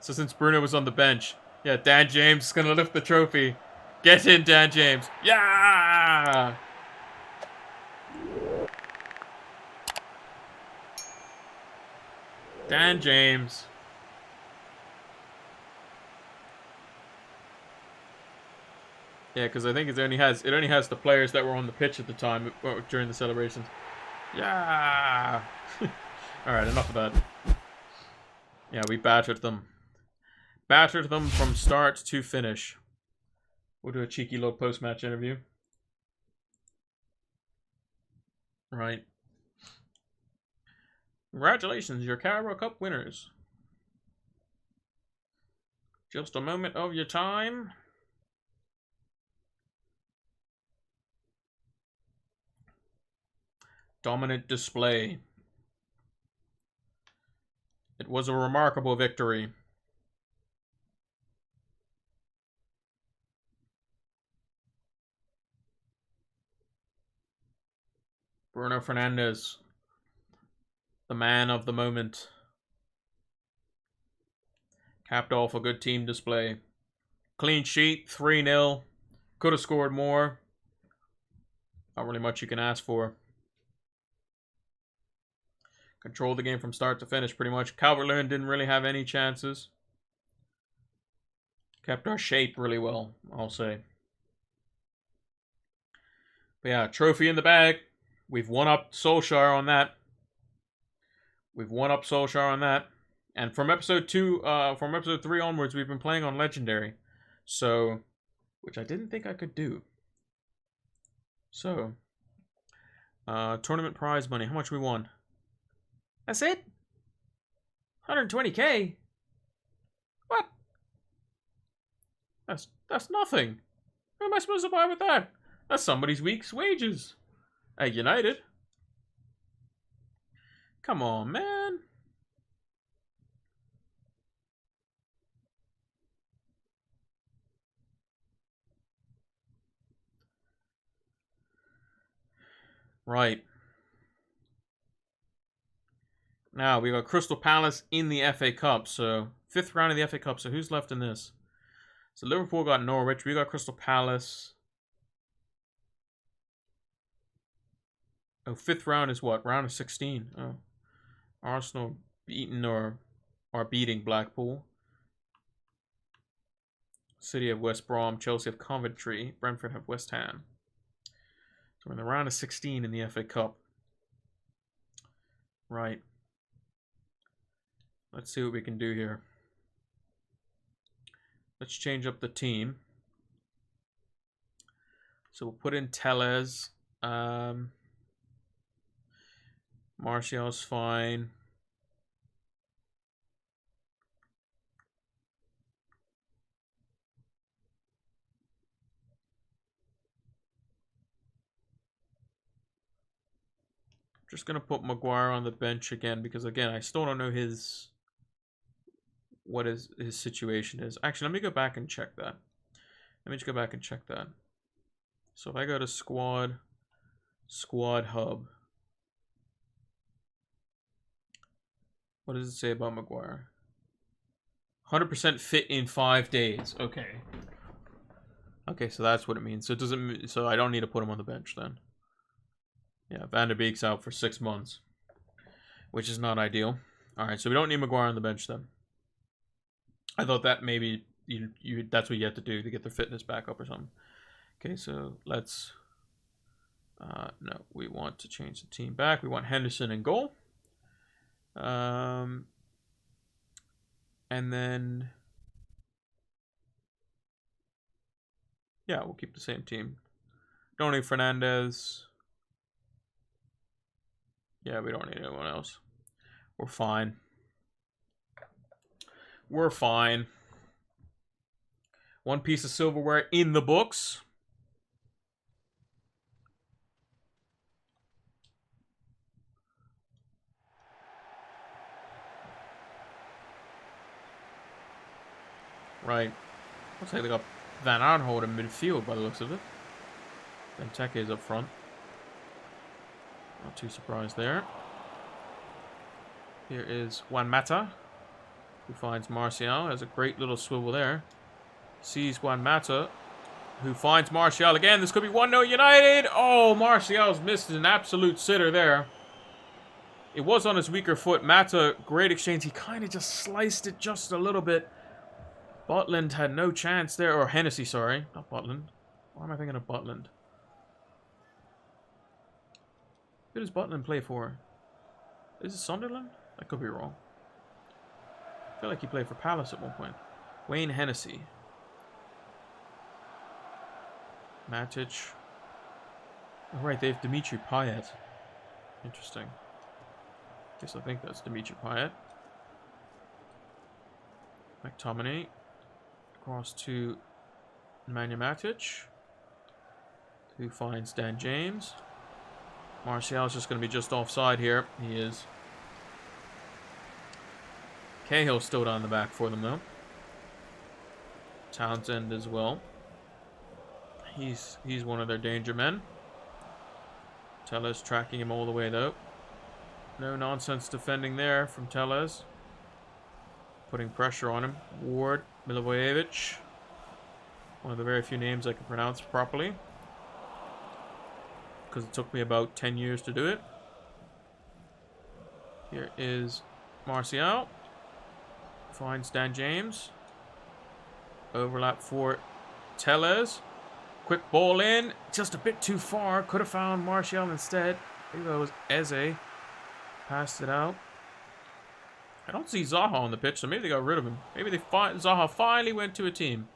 So since Bruno was on the bench, yeah, Dan James is going to lift the trophy. Get in, Dan James. Yeah! Dan James. Yeah, because I think it only has the players that were on the pitch at the time during the celebrations. Yeah. All right, enough of that. Yeah, we battered them. Battered them from start to finish. We'll do a cheeky little post-match interview. Right. Congratulations, you're Carabao Cup winners. Just a moment of your time. Dominant display. It was a remarkable victory. Bruno Fernandes, the man of the moment. Capped off a good team display. Clean sheet, 3-0. Could have scored more. Not really much you can ask for. Controlled the game from start to finish pretty much. Calvert-Lewin didn't really have any chances. Kept our shape really well, I'll say. But yeah, trophy in the bag. We've won up Solskjaer on that. And from episode 3 onwards, we've been playing on Legendary. So, which I didn't think I could do. So, tournament prize money. How much we won? That's it? 120k? What? That's nothing. What am I supposed to buy with that? That's somebody's week's wages. At United. Come on, man. Right. Now, we got Crystal Palace in the FA Cup. So, 5th round of the FA Cup. So, who's left in this? So, Liverpool got Norwich. We got Crystal Palace. Oh, 5th round is what? Round of 16. Oh. Arsenal beaten or are beating Blackpool. City have West Brom. Chelsea have Coventry. Brentford have West Ham. So, we're in the round of 16 in the FA Cup. Right. Let's see what we can do here. Let's change up the team. So we'll put in Tellez. Martial's fine. Just going to put Maguire on the bench again because, again, I still don't know what his situation is. Actually, let me go back and check that. So if I go to squad hub, what does it say about Maguire? 100% fit in 5 days. Okay. Okay, so that's what it means. So it doesn't. So I don't need to put him on the bench then. Yeah, Van der Beek's out for 6 months, which is not ideal. All right, so we don't need Maguire on the bench then. I thought that maybe that's what you have to do to get their fitness back up or something. Okay, so let's. No, we want to change the team back. We want Henderson in goal. And then. Yeah, we'll keep the same team. Don't need Fernandes. Yeah, we don't need anyone else. We're fine. We're fine. One piece of silverware in the books. Right. Looks like they got Van Aanholt in midfield by the looks of it. Benteke is up front. Not too surprised there. Here is Juan Mata, who finds Martial. Has a great little swivel there. Sees Juan Mata, who finds Martial again. This could be 1-0 United. Oh, Martial's missed an absolute sitter there. It was on his weaker foot. Mata, great exchange. He kind of just sliced it just a little bit. Butland had no chance there. Or Hennessy, sorry. Not Butland. Why am I thinking of Butland? Who does Butland play for? Is it Sunderland? I could be wrong. I feel like he played for Palace at one point. Wayne Hennessy. Matic. Oh, right, they have Dimitri Payet. Interesting. Guess I think that's Dimitri Payet. McTominay. Across to Nemanja Matic. Who finds Dan James. Martial's just going to be just offside here. He is. Cahill's still down the back for them, though. Townsend as well. He's one of their danger men. Tellez tracking him all the way, though. No nonsense defending there from Tellez. Putting pressure on him. Ward, Milivojevic. One of the very few names I can pronounce properly. Because it took me about 10 years to do it. Here is Martial. Finds Dan James. Overlap for Tellez. Quick ball in. Just a bit too far. Could have found Martial instead. I think that was Eze. Passed it out. I don't see Zaha on the pitch, so maybe they got rid of him. Maybe Zaha finally went to a team.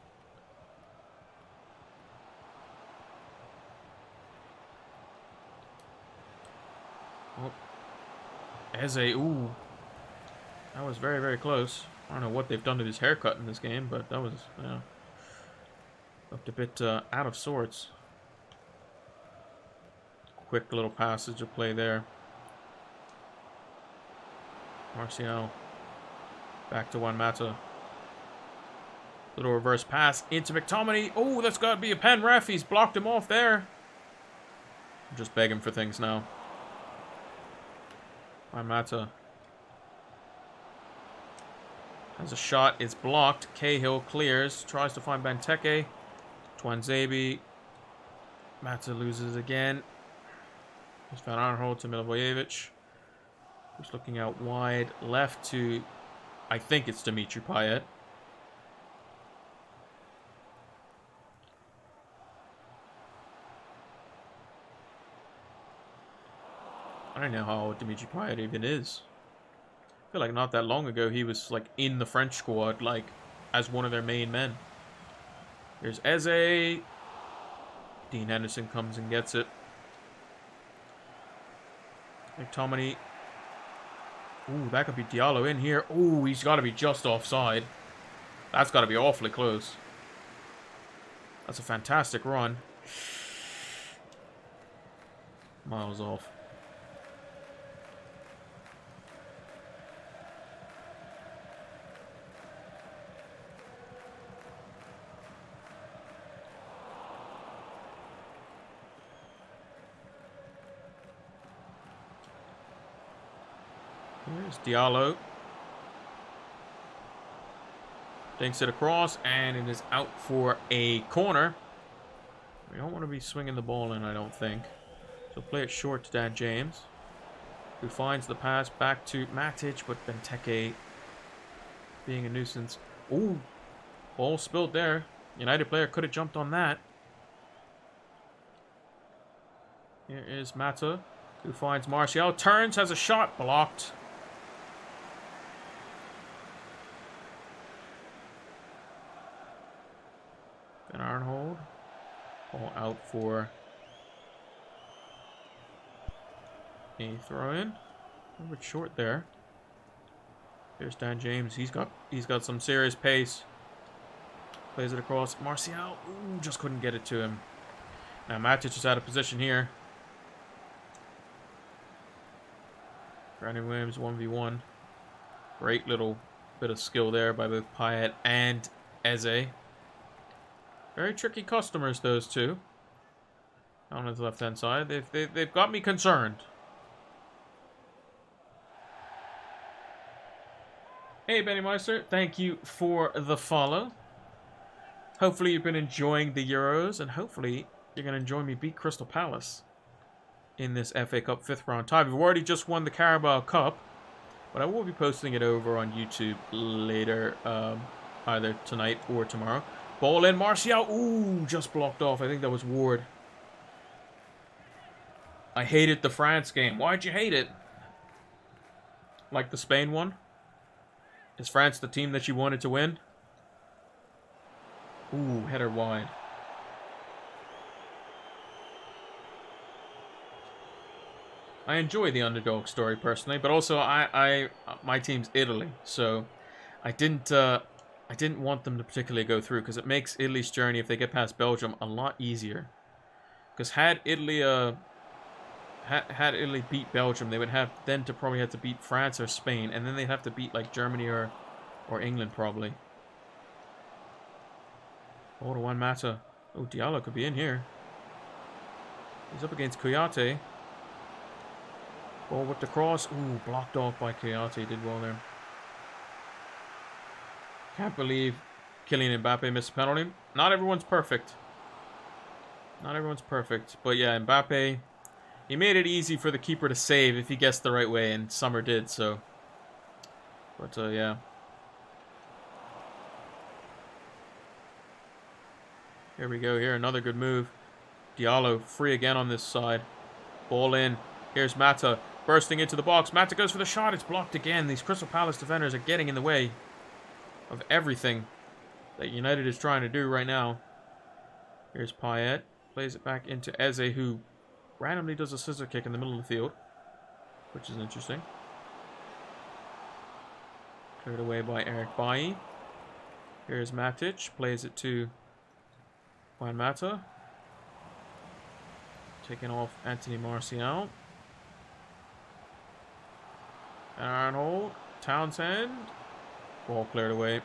Oh. Eze, ooh. That was very, very close. I don't know what they've done to his haircut in this game, but that was, yeah, looked a bit out of sorts. Quick little passage of play there. Martial. Back to Juan Mata. Little reverse pass into McTominay. Oh, that's got to be a pen, ref. He's blocked him off there. I'm just begging for things now. Juan Mata. Has a shot. It's blocked. Cahill clears. Tries to find Benteke. Twanzebe. Mata loses again. There's Van Aanholt to Milivojevic. Just looking out wide left to, I think it's Dimitri Payet. I don't know how old Dimitri Payet even is. I feel like not that long ago he was like in the French squad, like as one of their main men. Here's Eze. Dean Henderson comes and gets it. McTominay. Ooh, that could be Diallo in here. Ooh, he's got to be just offside. That's got to be awfully close. That's a fantastic run. Miles off. Here's Diallo. Dinks it across, and it is out for a corner. We don't want to be swinging the ball in, I don't think. So play it short to Dan James, who finds the pass back to Matic, but Benteke being a nuisance. Ooh, ball spilled there. United player could have jumped on that. Here is Mata, who finds Martial. Turns, has a shot, blocked. Van Aanholt. Ball out for a throw-in. A little bit short there. There's Dan James. He's got some serious pace. Plays it across. Martial. Ooh, just couldn't get it to him. Now Matic is out of position here. Brandon Williams 1v1. Great little bit of skill there by both Payet and Eze. Very tricky customers, those two. Down on the left-hand side. They've got me concerned. Hey, Benny Meister. Thank you for the follow. Hopefully you've been enjoying the Euros, and hopefully you're going to enjoy me beat Crystal Palace in this FA Cup 5th round tie. We've already just won the Carabao Cup, but I will be posting it over on YouTube later, either tonight or tomorrow. Ball in, Martial. Ooh, just blocked off. I think that was Ward. I hated the France game. Why'd you hate it? Like the Spain one? Is France the team that you wanted to win? Ooh, header wide. I enjoy the underdog story personally, but also my team's Italy, so I didn't want them to particularly go through because it makes Italy's journey if they get past Belgium a lot easier. Because had Italy beat Belgium, they would have then to probably have to beat France or Spain, and then they'd have to beat like Germany or England probably. Oh, to Juan Mata. Oh, Diallo could be in here. He's up against Kouyaté. Ball with the cross. Ooh, blocked off by Kouyaté. Did well there. Can't believe Kylian Mbappe missed a penalty. Not everyone's perfect. Not everyone's perfect. But yeah, Mbappe, he made it easy for the keeper to save if he guessed the right way, and Summer did, so. But yeah. Here we go. Here, another good move. Diallo free again on this side. Ball in. Here's Mata bursting into the box. Mata goes for the shot. It's blocked again. These Crystal Palace defenders are getting in the way of everything that United is trying to do right now. Here's Payet. Plays it back into Eze, who randomly does a scissor kick in the middle of the field, which is interesting. Cleared away by Eric Bailly. Here's Matic. Plays it to Juan Mata. Taking off Anthony Martial. Arnold. Townsend. Ball cleared away.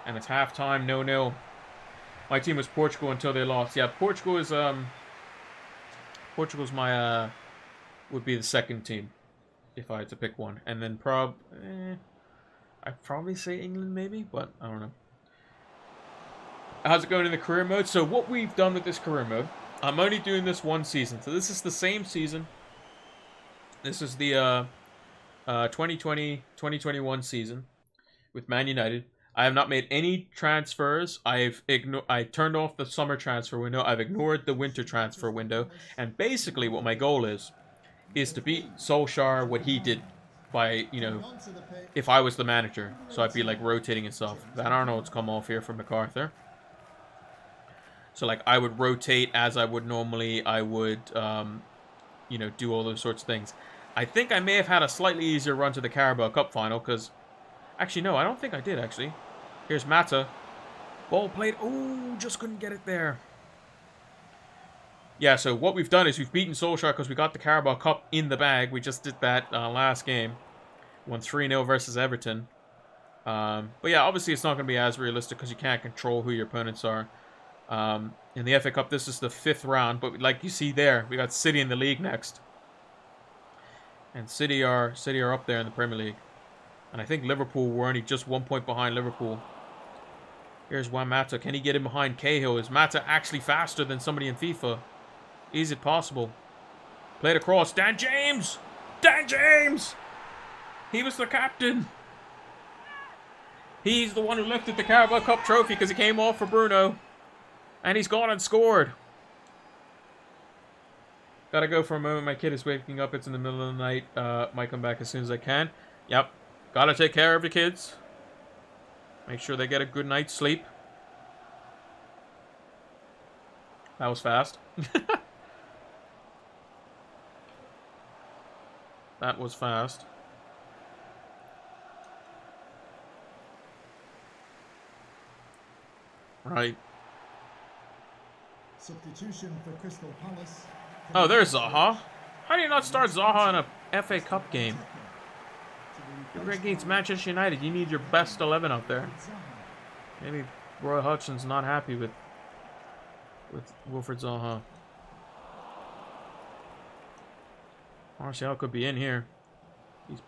And it's halftime, 0-0. My team was Portugal until they lost. Yeah, Portugal is Portugal's my would be the second team if I had to pick one. And then I'd probably say England maybe, but I don't know. How's it going in the career mode? So what we've done with this career mode, I'm only doing this one season. So this is the same season. This is the 2020-2021 season with Man United. I have not made any transfers. I turned off the summer transfer window. I've ignored the winter transfer window. And basically what my goal is to beat Solskjaer what he did by, you know, if I was the manager. So I'd be like rotating and stuff. Van Arnold's come off here from MacArthur. So like I would rotate as I would normally. I would, you know, do all those sorts of things. I think I may have had a slightly easier run to the Carabao Cup final because... Actually, no, I don't think I did, actually. Here's Mata. Ball played. Oh, just couldn't get it there. Yeah, so what we've done is we've beaten Solskjaer because we got the Carabao Cup in the bag. We just did that last game. Won 3-0 versus Everton. But yeah, obviously it's not going to be as realistic because you can't control who your opponents are. In the FA Cup, this is the 5th round. But like you see there, we got City in the league next. And City are up there in the Premier League. And I think Liverpool were only just 1 point behind Liverpool. Here's Juan Mata. Can he get in behind Cahill? Is Mata actually faster than somebody in FIFA? Is it possible? Played across. Dan James! Dan James! He was the captain. He's the one who lifted the Carabao Cup trophy because he came off for Bruno. And he's gone and scored. Gotta go for a moment. My kid is waking up. It's in the middle of the night. Might come back as soon as I can. Yep. Gotta take care of the kids. Make sure they get a good night's sleep. That was fast. That was fast. Right. Substitution for Crystal Palace. Oh, there's Zaha. How do you not start Zaha in a FA Cup game? You're against Manchester United. You need your best 11 out there. Maybe Roy Hodgson's not happy with Wilfried Zaha. Martial could be in here. He's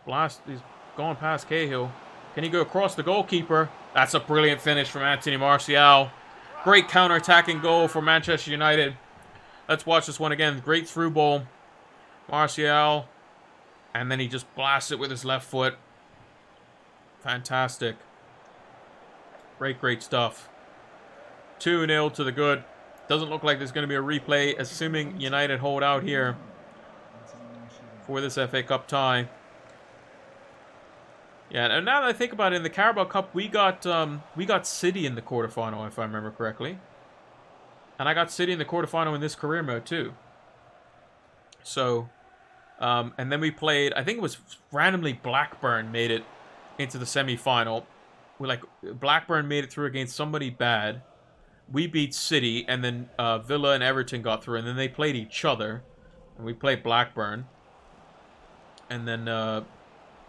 going past Cahill. Can he go across the goalkeeper? That's a brilliant finish from Anthony Martial. Great counter-attacking goal for Manchester United. Let's watch this one again. Great through ball. Martial. And then he just blasts it with his left foot. Fantastic. Great stuff. 2-0 to the good. Doesn't look like there's going to be a replay, assuming United hold out here for this FA Cup tie. Yeah, and now that I think about it, in the Carabao Cup, we got City in the quarterfinal, if I remember correctly. And I got City in the quarterfinal in this career mode, too. So, and then we played, I think it was randomly Blackburn made it into the semi-final. Blackburn made it through against somebody bad. We beat City, and then Villa and Everton got through, and then they played each other. And we played Blackburn. And then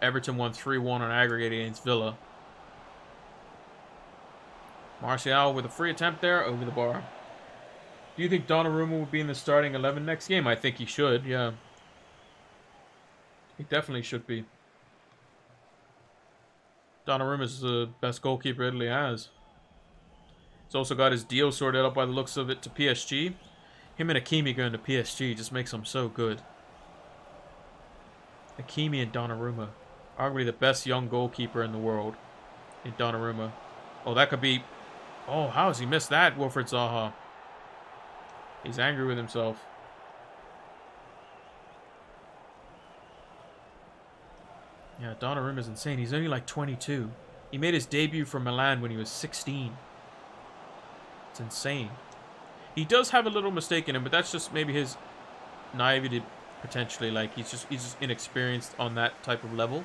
Everton won 3-1 on aggregate against Villa. Martial with a free attempt there over the bar. Do you think Donnarumma will be in the starting 11 next game? I think he should, yeah. He definitely should be. Donnarumma's the best goalkeeper Italy has. He's also got his deal sorted out by the looks of it to PSG. Him and Hakimi going to PSG just makes him so good. Hakimi and Donnarumma. Arguably the best young goalkeeper in the world. In Donnarumma. Oh, that could be... Oh, how has he missed that, Wilfried Zaha? He's angry with himself. Yeah, Donnarumma's insane. He's only like 22. He made his debut for Milan when he was 16. It's insane. He does have a little mistake in him, but that's just maybe his naivety, potentially. Like, he's just inexperienced on that type of level.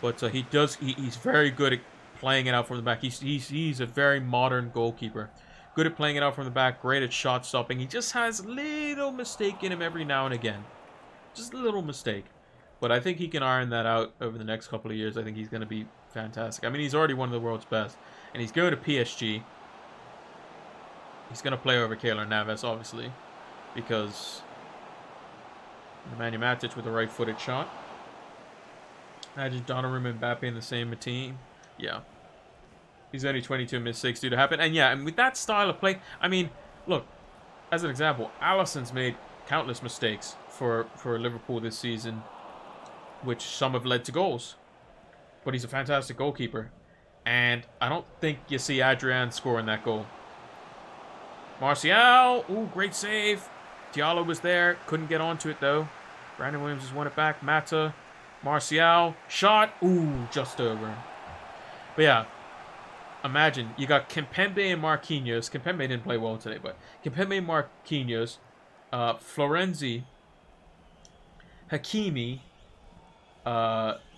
But he's very good at playing it out from the back. He's a very modern goalkeeper. Good at playing it out from the back. Great at shot stopping. He just has a little mistake in him every now and again. Just a little mistake. But I think he can iron that out over the next couple of years. I think he's going to be fantastic. I mean, he's already one of the world's best. And he's going to PSG. He's going to play over Keylor Navas, obviously. Because Nemanja Matic with a right-footed shot. Imagine Donnarumma and Mbappe in the same team. Yeah. He's only 22, mistakes due to happen. And yeah, and with that style of play, I mean, look, as an example, Alisson's made countless mistakes for Liverpool this season, which some have led to goals. But he's a fantastic goalkeeper. And I don't think you see Adrian scoring that goal. Martial, ooh, great save. Diallo was there, couldn't get onto it though. Brandon Williams just won it back. Mata, Martial, shot, ooh, just over. But yeah, imagine you got Kimpembe and Marquinhos. Kimpembe didn't play well today, but Kimpembe and Marquinhos, Florenzi, Hakimi.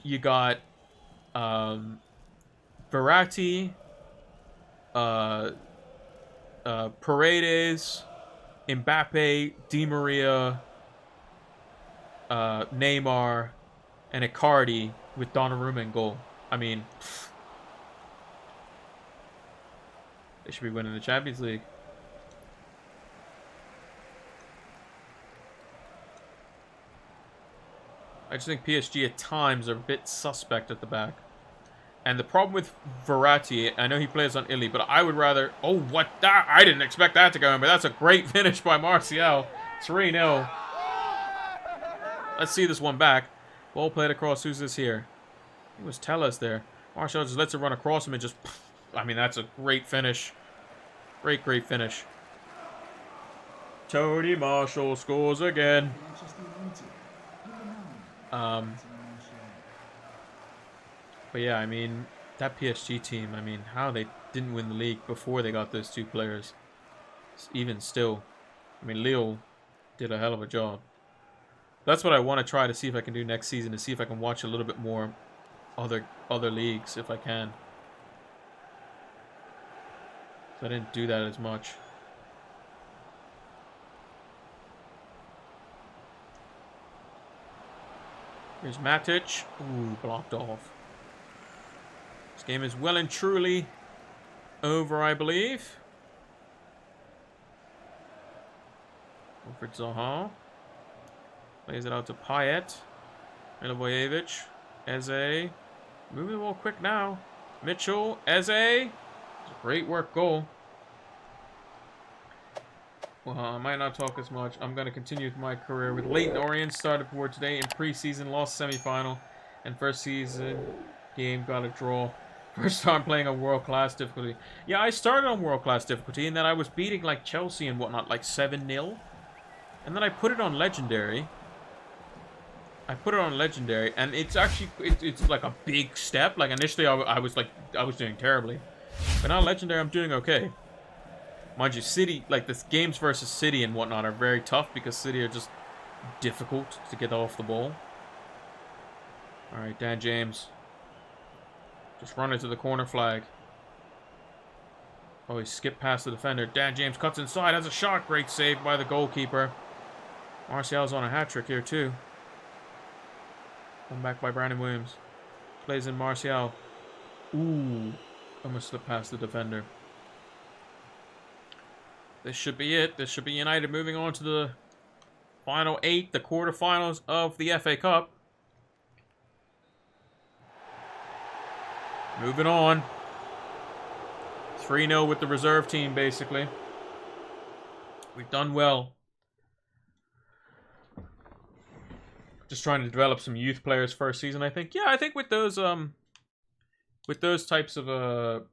You got Verratti, Paredes, Mbappe, Di Maria, Neymar, and Icardi with Donnarumma in goal. I mean, they should be winning the Champions League. I just think PSG at times are a bit suspect at the back. And the problem with Verratti, I know he plays on Italy, but I would rather... Oh, what that? I didn't expect that to go in, but that's a great finish by Martial. 3-0. Let's see this one back. Ball played across. Who's this here? It was Telles there. Martial just lets it run across him and just... I mean, that's a great finish. Great, great finish. Tony Marshall scores again. But yeah, I mean, that PSG team, I mean, how they didn't win the league before they got those two players. Even still, I mean, Lille did a hell of a job. That's what I want to try to see if I can do next season, to see if I can watch a little bit more other leagues, if I can. So I didn't do that as much. Here's Matic. Ooh, blocked off. This game is well and truly over, I believe. Wilfried Zaha. Plays it out to Payet. Milivojevic. Eze. Moving the ball quick now. Mitchell. Eze. Great work goal. Well, I might not talk as much. I'm going to continue with my career with Leyton Orient. Started for today in preseason, lost semi-final, and first season game got a draw. First time playing on world-class difficulty. Yeah, I started on world-class difficulty, and then I was beating, like, Chelsea and whatnot, like 7-0. And then I put it on legendary. And it's actually, it's like a big step. Like, initially, I was doing terribly. But now legendary, I'm doing okay. Mind you, City, like, the games versus City and whatnot are very tough because City are just difficult to get off the ball. Alright, Dan James. Just run into the corner flag. Oh, he skipped past the defender. Dan James cuts inside, has a shot. Great save by the goalkeeper. Martial's on a hat-trick here, too. Come back by Brandon Williams. Plays in Martial. Ooh. Almost slipped past the defender. This should be it. This should be United moving on to the final 8, the quarterfinals of the FA Cup. Moving on. 3-0 with the reserve team, basically. We've done well. Just trying to develop some youth players first season, I think. Yeah, I think with those types of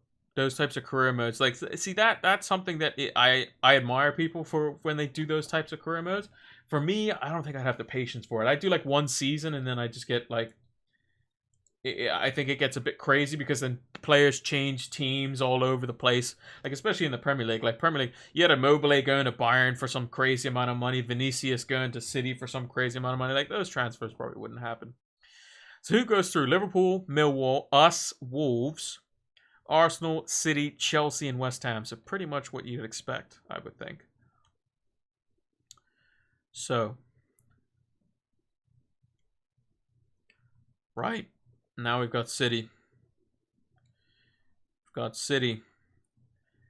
career modes, like, see, that's something that I admire people for when they do those types of career modes. For me, I don't think I'd have the patience for it. I do like one season and then I just get like, I think it gets a bit crazy because then players change teams all over the place. Like, especially in the Premier League. Like, Premier League, you had Immobile going to Bayern for some crazy amount of money. Vinicius going to City for some crazy amount of money. Like, those transfers probably wouldn't happen. So who goes through? Liverpool, Millwall, us, Wolves, Arsenal, City, Chelsea, and West Ham. So pretty much what you'd expect, I would think. So. Right. Now we've got City. We've got City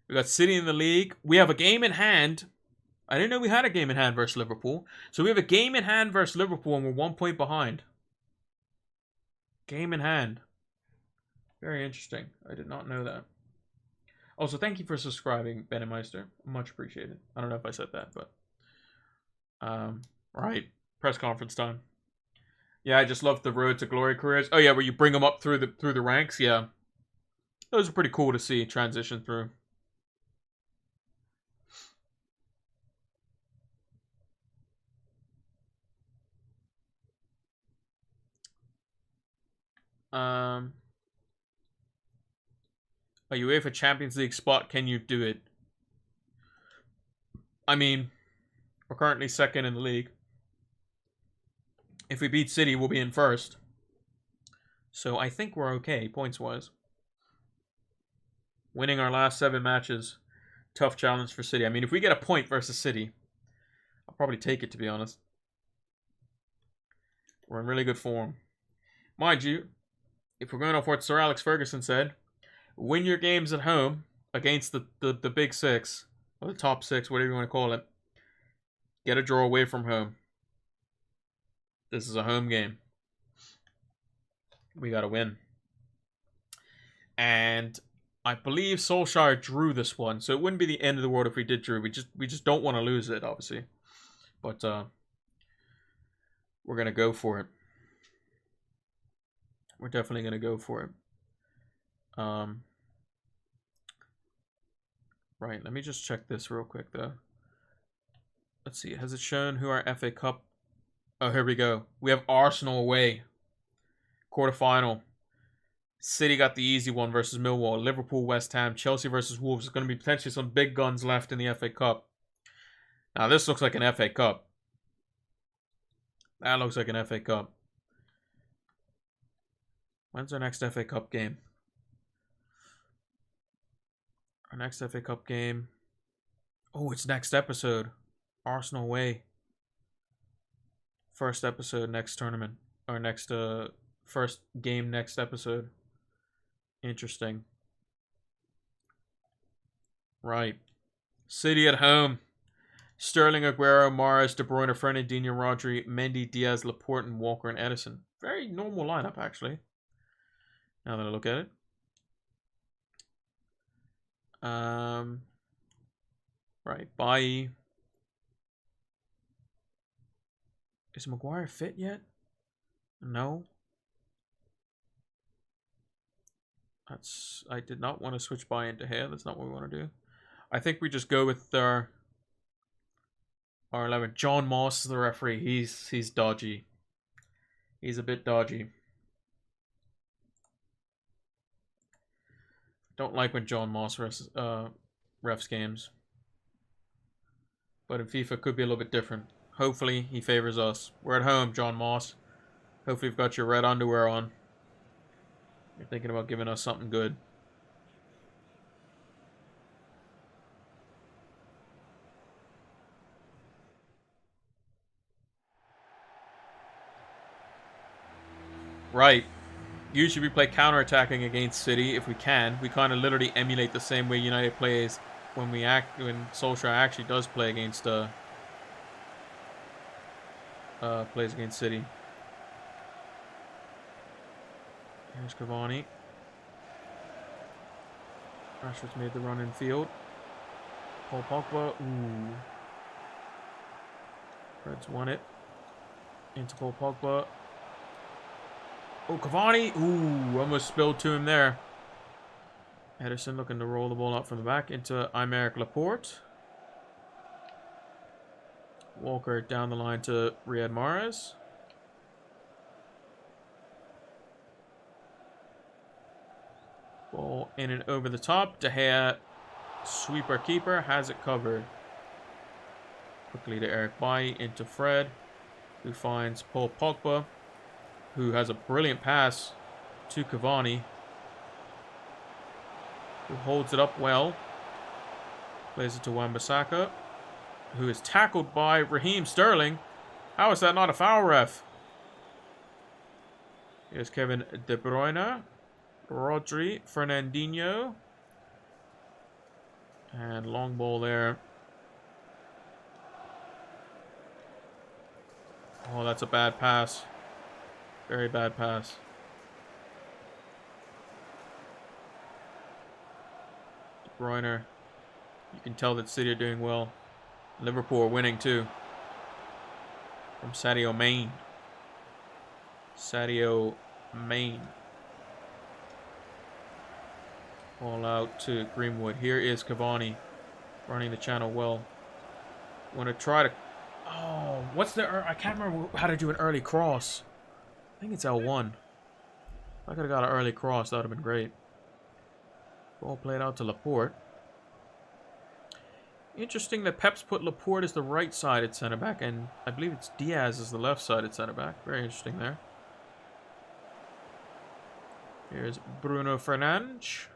in the league. We have a game in hand. I didn't know we had a game in hand versus Liverpool. So we have a game in hand versus Liverpool and we're 1 point behind. Game in hand. Very interesting. I did not know that. Also, thank you for subscribing, Ben and Meister. Much appreciated. I don't know if I said that, but... right. Press conference time. Yeah, I just love the Road to Glory careers. Oh yeah, where you bring them up through the ranks. Yeah, those are pretty cool to see transition through. A UEFA Champions League spot. Can you do it? I mean, we're currently second in the league. If we beat City, we'll be in first. So I think we're okay, points-wise. Winning our last 7 matches. Tough challenge for City. I mean, if we get a point versus City, I'll probably take it, to be honest. We're in really good form. Mind you, if we're going off what Sir Alex Ferguson said, win your games at home against the big 6, or the top 6, whatever you want to call it. Get a draw away from home. This is a home game. We got to win. And I believe Solskjaer drew this one, so it wouldn't be the end of the world if we did drew. We just don't want to lose it, obviously. But we're going to go for it. We're definitely going to go for it. Right, let me just check this real quick, though. Let's see, has it shown who our FA Cup... Oh, here we go. We have Arsenal away. Quarterfinal. City got the easy one versus Millwall. Liverpool, West Ham, Chelsea versus Wolves. There's going to be potentially some big guns left in the FA Cup. Now, this looks like an FA Cup. That looks like an FA Cup. When's our next FA Cup game? Our next FA Cup game. Oh, it's next episode. Arsenal away. First episode next tournament. Or next, first game next episode. Interesting. Right. City at home. Sterling, Aguero, Mahrez, De Bruyne, Fernandinho, Rodri, Mendy, Diaz, Laporte, and Walker and Edison. Very normal lineup, actually. Now that I look at it. Right. Bye. Is Maguire fit yet? No. I did not want to switch by into here. That's not what we want to do. I think we just go with our 11. John Moss is the referee. He's dodgy. He's a bit dodgy. Don't like when John Moss refs games. But in FIFA, it could be a little bit different. Hopefully, he favors us. We're at home, John Moss. Hopefully, you've got your red underwear on. You're thinking about giving us something good. Right. Usually we play counter-attacking against City if we can. We kind of literally emulate the same way United plays when Solskjaer actually does play against plays against City. Here's Cavani. Rashford's made the run in field. Paul Pogba. Ooh. Reds won it. Into Paul Pogba. Oh, Cavani. Ooh, almost spilled to him there. Ederson looking to roll the ball out from the back into Aymeric Laporte. Walker down the line to Riyad Mahrez. Ball in and over the top. De Gea, sweeper keeper, has it covered. Quickly to Eric Bailly into Fred, who finds Paul Pogba, who has a brilliant pass to Cavani, who holds it up well. Plays it to Wan-Bissaka, who is tackled by Raheem Sterling. How is that not a foul, ref? Here's Kevin De Bruyne, Rodri, Fernandinho, and long ball there. Oh, that's a bad pass. Very bad pass. De Bruyne. You can tell that City are doing well. Liverpool are winning too. From Sadio Mane. Sadio Mane. Ball out to Greenwood. Here is Cavani. Running the channel well. Want to try to... Oh, what's the... I can't remember how to do an early cross. I think it's L1. If I could have got an early cross, that would have been great. Ball played out to Laporte. Interesting that Pep's put Laporte as the right-sided centre-back, and I believe it's Diaz as the left-sided centre-back. Very interesting there. Here's Bruno Fernandes.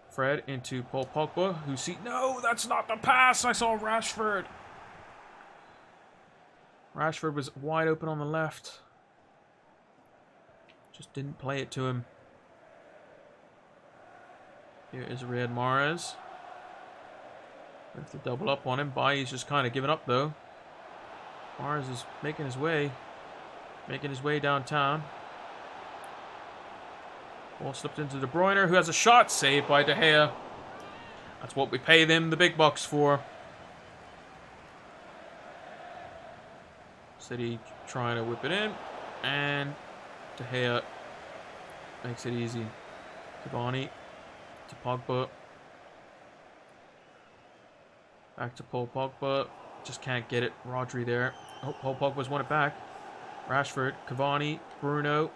Fred into Paul Pogba, who no, that's not the pass. I saw Rashford. Rashford was wide open on the left. Just didn't play it to him. Here is Riyad Mahrez. We have to double up on him. Bailly's just kind of giving up though. Mahrez is making his way downtown. Ball slipped into De Bruyne, who has a shot saved by De Gea. That's what we pay them the big bucks for. City trying to whip it in, and De Gea makes it easy. Cavani to Pogba. Back to Paul Pogba. Just can't get it. Rodri there. Oh, Paul Pogba's won it back. Rashford, Cavani, Bruno.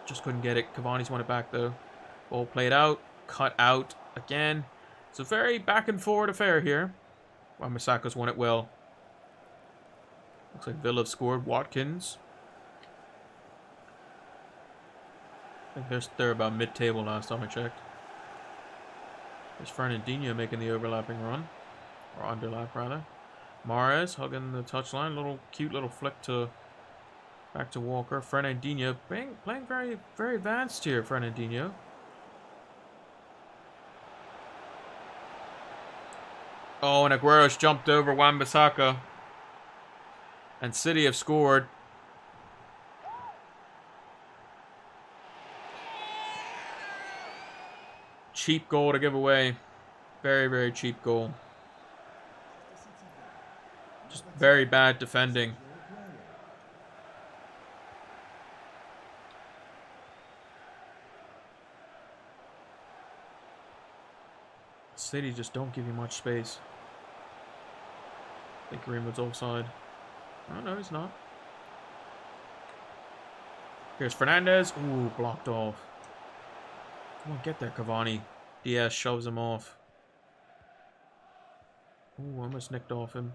Just couldn't get it. Cavani's won it back though. Ball played out. Cut out again. It's a very back and forward affair here. Wan-Bissaka's won it well. Looks like Villa have scored. Watkins. I think they're about mid-table last time I checked. There's Fernandinho making the overlapping run. Or underlap, rather. Mahrez hugging the touchline. Cute little flick to... Back to Walker. Fernandinho playing very, very advanced here, Fernandinho. Oh, and Aguero's jumped over Wan-Bissaka. And City have scored. Cheap goal to give away. Very, very cheap goal. Just very bad defending. City just don't give you much space. I think Greenwood's offside. Oh, no, he's not. Here's Fernandez. Ooh, blocked off. Come on, get there, Cavani. Diaz shoves him off. Ooh, almost nicked off him.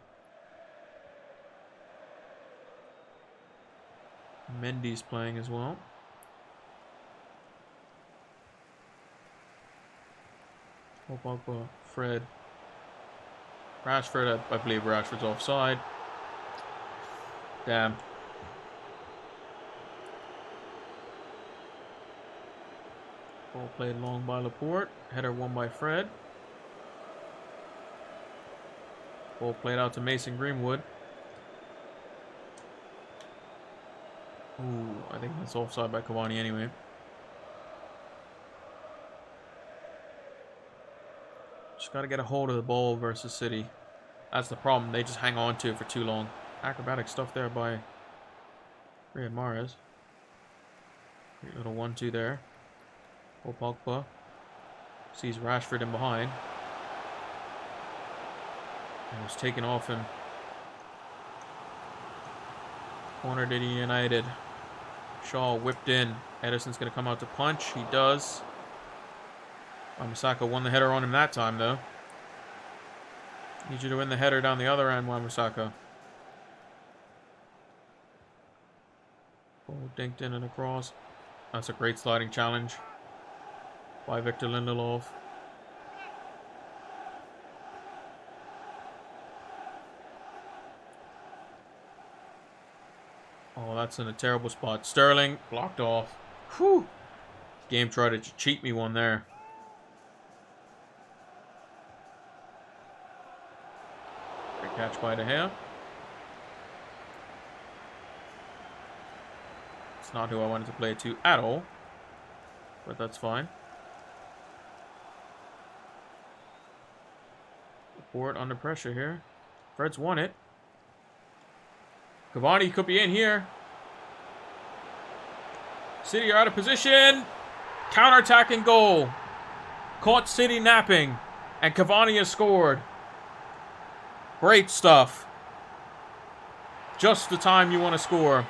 Mendy's playing as well. Oh, Pogba, Fred. Rashford, I believe Rashford's offside. Damn. Ball played long by Laporte. Header won by Fred. Ball played out to Mason Greenwood. Ooh, I think that's offside by Cavani anyway. Just got to get a hold of the ball versus City. That's the problem. They just hang on to it for too long. Acrobatic stuff there by Riyad Mahrez. Great little 1-2 there. Oh, Pogba sees Rashford in behind. And was taken off him. Corner to United. Shaw whipped in. Ederson's going to come out to punch. He does. Wan-Bissaka won the header on him that time, though. Need you to win the header down the other end, Wan-Bissaka. Ball dinked in and across. That's a great sliding challenge by Victor Lindelof. Oh, that's in a terrible spot. Sterling blocked off. Whew. Game tried to cheat me one there. Great catch by De Gea. It's not who I wanted to play it to at all, but that's fine. Laporte under pressure here. Fred's won it. Cavani could be in here. City are out of position. Counter-attacking goal. Caught City napping. And Cavani has scored. Great stuff. Just the time you want to score.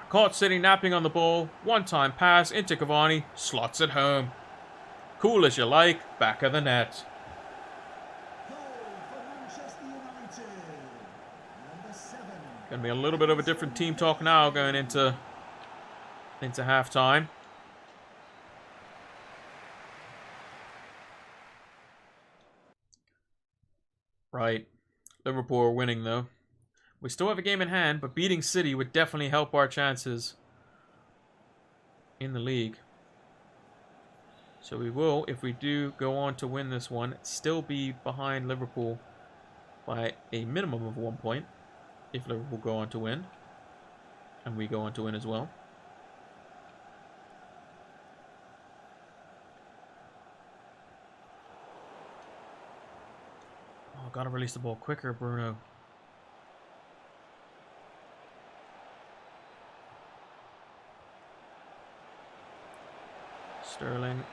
Caught City napping on the ball. One-time pass into Cavani. Slots it home. Cool as you like. Back of the net. Gonna be a little bit of a different team talk now going into halftime. Right. Liverpool are winning though. We still have a game in hand, but beating City would definitely help our chances in the league. So we will, if we do go on to win this one, still be behind Liverpool by a minimum of 1 point. If Liverpool go on to win. And we go on to win as well. Oh, gotta release the ball quicker, Bruno. Sterling.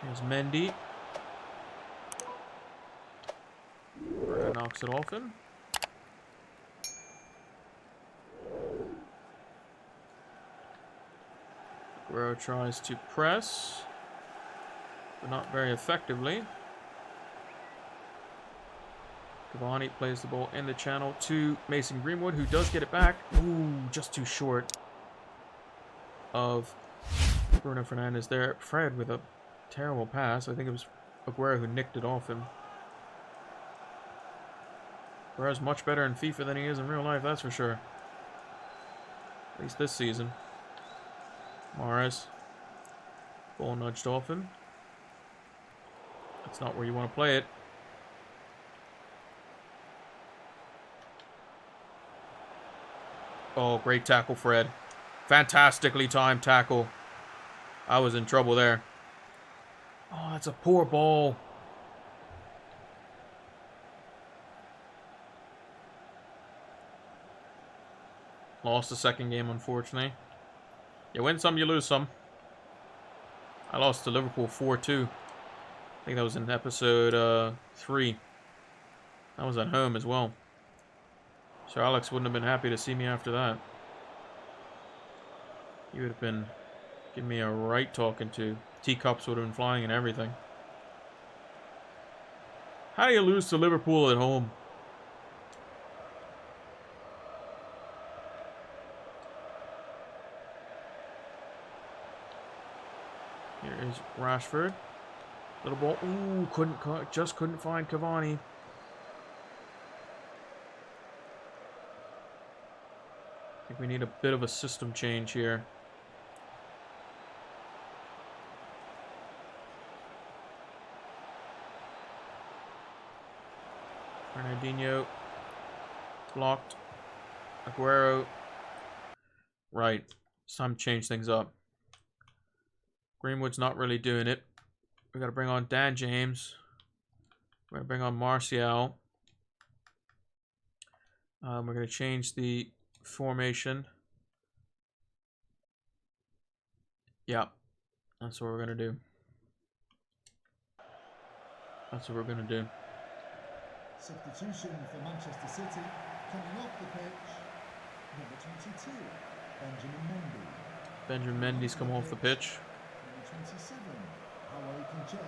Here's Mendy. Knocks it off him. Aguero tries to press, but not very effectively. Cavani plays the ball in the channel to Mason Greenwood, who does get it back. Ooh, just too short of Bruno Fernandes there. Fred with a terrible pass. I think it was Aguero who nicked it off him. Aguero's much better in FIFA than he is in real life, that's for sure. At least this season. Mahrez. Ball nudged off him. That's not where you want to play it. Oh, great tackle, Fred. Fantastically timed tackle. I was in trouble there. Oh, that's a poor ball. Lost the second game, unfortunately. You win some, you lose some. I lost to Liverpool 4-2. I think that was in episode 3. That was at home as well. So Alex wouldn't have been happy to see me after that. He would have been giving me a right talking to. Teacups would have been flying and everything. How do you lose to Liverpool at home? Here is Rashford. Little ball. Ooh, just couldn't find Cavani. I think we need a bit of a system change here. Fernandinho. Blocked. Aguero. Right. It's time to change things up. Greenwood's not really doing it. We got to bring on Dan James. We're going to bring on Martial. We're going to change the formation. Yeah. That's what we're going to do. That's what we're going to do. Substitution for Manchester City. Coming off the pitch, number 22, Benjamin Mendy. Benjamin Mendy's come off the pitch. Number 27, Paulo Cancelo.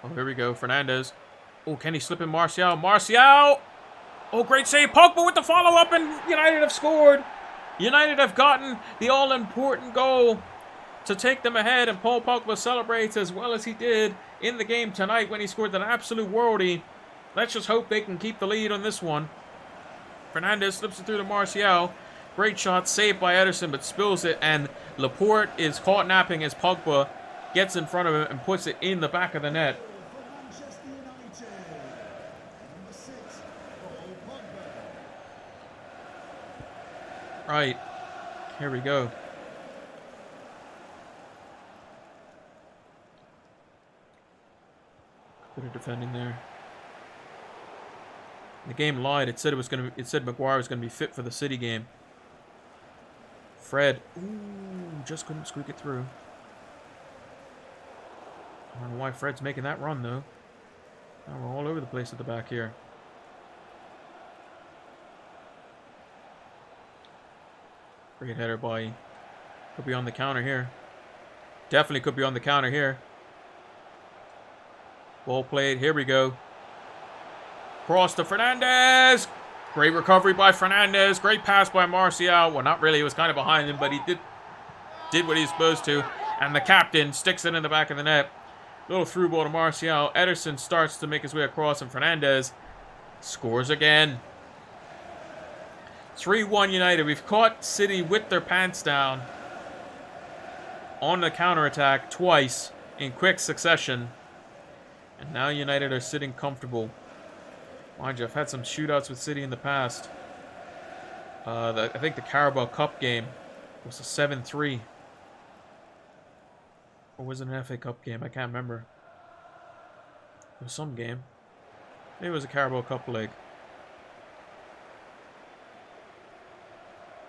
Oh, here we go. Fernandez. Oh, can he slip in Martial? Martial! Oh, great save. Pogba with the follow-up, and United have scored. United have gotten the all-important goal to take them ahead, and Paul Pogba celebrates as well as he did in the game tonight when he scored an absolute worldie. Let's just hope they can keep the lead on this one. Fernandez slips it through to Martial. Great shot, saved by Ederson, but spills it, and Laporte is caught napping as Pogba gets in front of him and puts it in the back of the net. For Manchester United, number 6, Paul Pogba. Right. Here we go. Bit of defending there. The game lied. It said Maguire was gonna be fit for the City game. Fred. Ooh, just couldn't squeak it through. I don't know why Fred's making that run though. Now we're all over the place at the back here. Great header by. Could be on the counter here. Definitely could be on the counter here. Ball played. Here we go. Cross to Fernandez. Great recovery by Fernandez. Great pass by Martial. Well, not really. He was kind of behind him, but he did what he was supposed to. And the captain sticks it in the back of the net. Little through ball to Martial. Ederson starts to make his way across, and Fernandez scores again. 3-1 United. We've caught City with their pants down on the counterattack twice in quick succession. And now United are sitting comfortable. Mind you, I've had some shootouts with City in the past. I think the Carabao Cup game was a 7-3. Or was it an FA Cup game? I can't remember. It was some game. Maybe it was a Carabao Cup leg.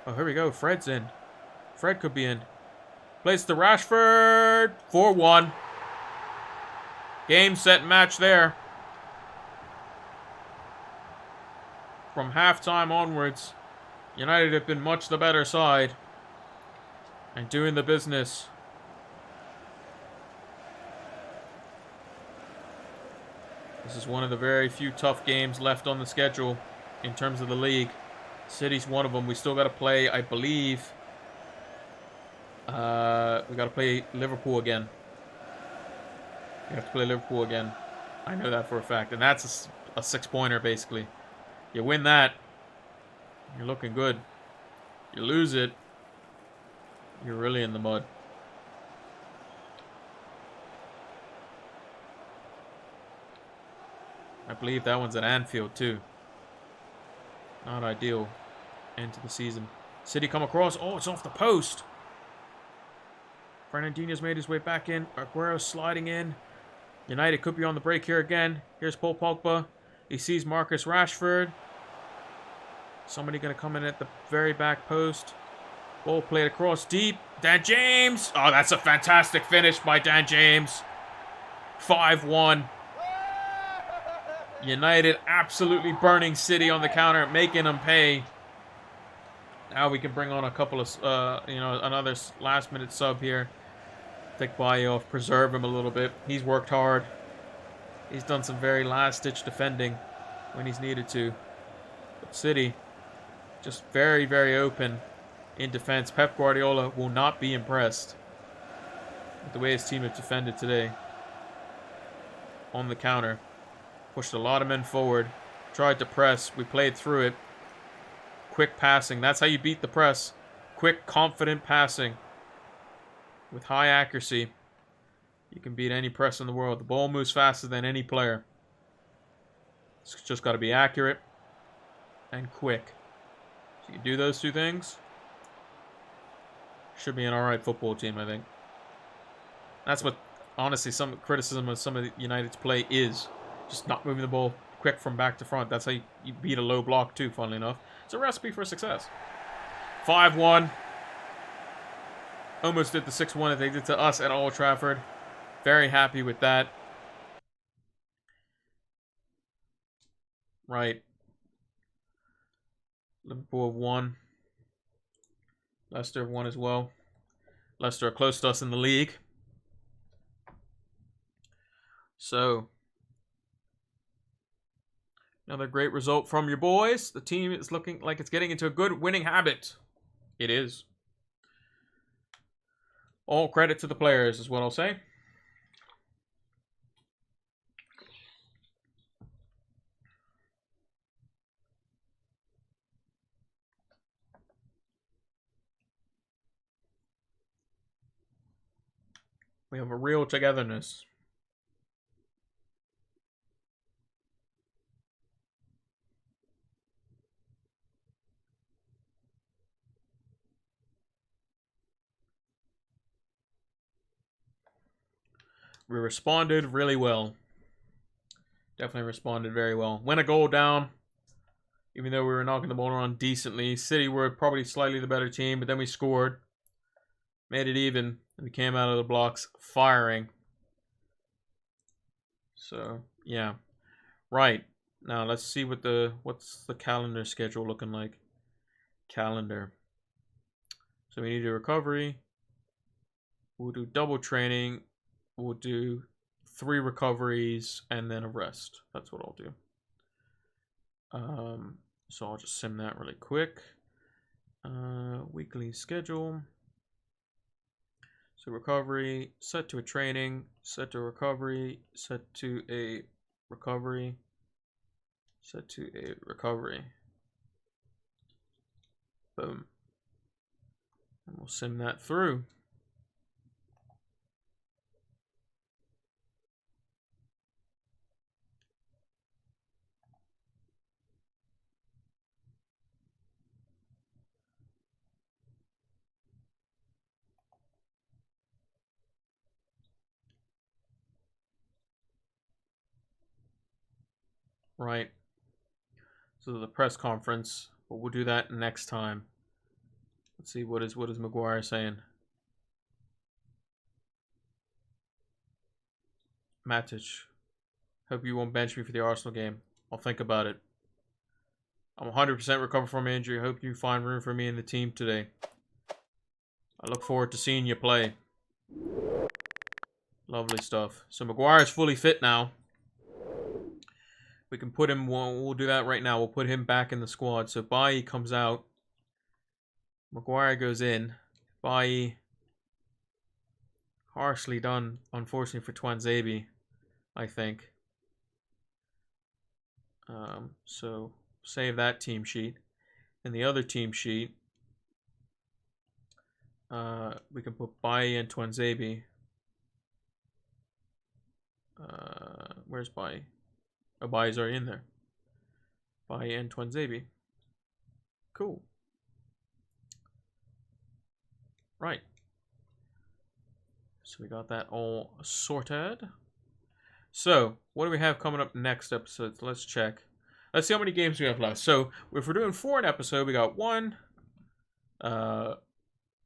Oh, here we go. Fred's in. Fred could be in. Plays to Rashford. 4-1. Game, set, match there. From halftime onwards, United have been much the better side and doing the business. This is one of the very few tough games left on the schedule in terms of the league. City's one of them. We still got to play, I believe. We got to play Liverpool again. We have to play Liverpool again. I know that for a fact. And that's a 6-pointer, basically. You win that, you're looking good. You lose it, you're really in the mud. I believe that one's at Anfield, too. Not ideal end to the season. City come across. Oh, it's off the post. Fernandinho's made his way back in. Aguero's sliding in. United could be on the break here again. Here's Paul Pogba. He sees Marcus Rashford. Somebody going to come in at the very back post. Ball played across deep. Dan James. Oh, that's a fantastic finish by Dan James. 5-1. United absolutely burning City on the counter, making them pay. Now we can bring on a couple of, another last-minute sub here. Take Bayo off, preserve him a little bit. He's worked hard. He's done some very last-ditch defending when he's needed to. But City, just very, very open in defense. Pep Guardiola will not be impressed with the way his team has defended today. On the counter. Pushed a lot of men forward. Tried to press. We played through it. Quick passing. That's how you beat the press. Quick, confident passing. With high accuracy. You can beat any press in the world. The ball moves faster than any player. It's just got to be accurate and quick. So you do those two things. Should be an alright football team, I think. That's what, honestly, some criticism of some of United's play is. Just not moving the ball quick from back to front. That's how you beat a low block too, funnily enough. It's a recipe for success. 5-1. Almost did the 6-1 that they did to us at Old Trafford. Very happy with that. Right. Liverpool have won. Leicester have won as well. Leicester are close to us in the league. So, another great result from your boys. The team is looking like it's getting into a good winning habit. It is. All credit to the players is what I'll say. We have a real togetherness. We responded really well. Definitely responded very well. Went a goal down, even though we were knocking the ball around decently. City were probably slightly the better team, but then we scored. Made it even. And we came out of the blocks firing. So, yeah. Right. Now, let's see what's the calendar schedule looking like. Calendar. So we need a recovery. We'll do double training. We'll do 3 recoveries and then a rest. That's what I'll do. So I'll just sim that really quick. Weekly schedule. So recovery, set to a training, set to recovery, set to a recovery, set to a recovery. Boom. And we'll sim that through. Right. So the press conference, but we'll do that next time. Let's see, what is Maguire saying? Matic, hope you won't bench me for the Arsenal game. I'll think about it. I'm 100% recovered from injury. Hope you find room for me in the team today. I look forward to seeing you play. Lovely stuff. So Maguire's fully fit now. We can put him, we'll do that right now. We'll put him back in the squad. So Bailly comes out. Maguire goes in. Bailly, harshly done, unfortunately, for Twanzebe, I think. So save that team sheet. And the other team sheet, we can put Bailly and Twanzebe. Where's Bailly? Oh, Bailly's already in there. Bailly and Twanzebe. Cool. Right. So we got that all sorted. So, what do we have coming up next episode? Let's check. Let's see how many games we have left. So, if we're doing 4 an episode, we got 1,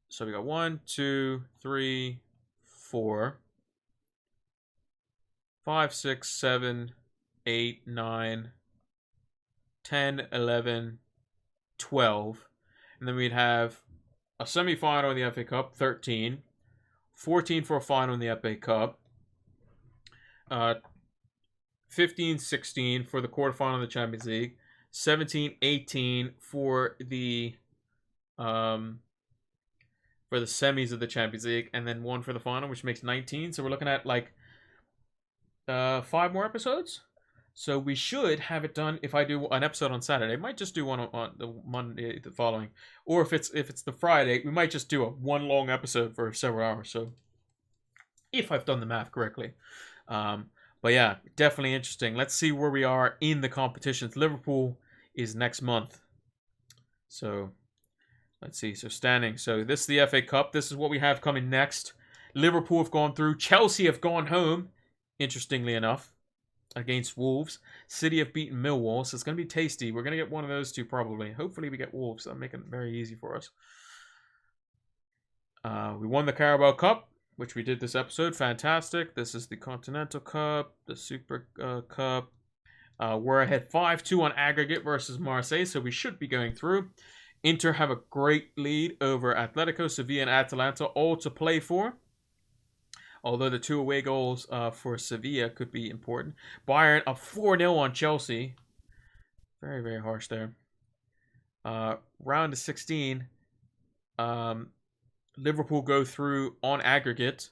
So we got 1, 2, 3, 4, 5, 6, 7, 8, 9, 10, 11, 12. And then we'd have a semi-final in the FA Cup, 13. 14 for a final in the FA Cup. 15, 16 for the quarterfinal of the Champions League. 17, 18 for the semis of the Champions League, and then 1 for the final, which makes 19. So we're looking at like 5 more episodes. So we should have it done. If I do an episode on Saturday, I might just do one on the Monday the following, or if it's the Friday, we might just do a one long episode for several hours. So if I've done the math correctly. But yeah, definitely interesting. Let's see where we are in the competitions. Liverpool is next month. So let's see. So standing. So this is the FA Cup. This is what we have coming next. Liverpool have gone through. Chelsea have gone home, interestingly enough, against Wolves. City have beaten Millwall, so it's going to be tasty. We're going to get one of those two probably. Hopefully we get Wolves. That'll make it very easy for us. We won the Carabao Cup, which we did this episode. Fantastic. This is the Continental Cup, the Super Cup. We're ahead 5-2 on aggregate versus Marseille, so we should be going through. Inter have a great lead over Atletico, Sevilla, and Atalanta, all to play for. Although the 2 away goals for Sevilla could be important. Bayern up 4-0 on Chelsea. Very, very harsh there. Round of 16. Liverpool go through on aggregate.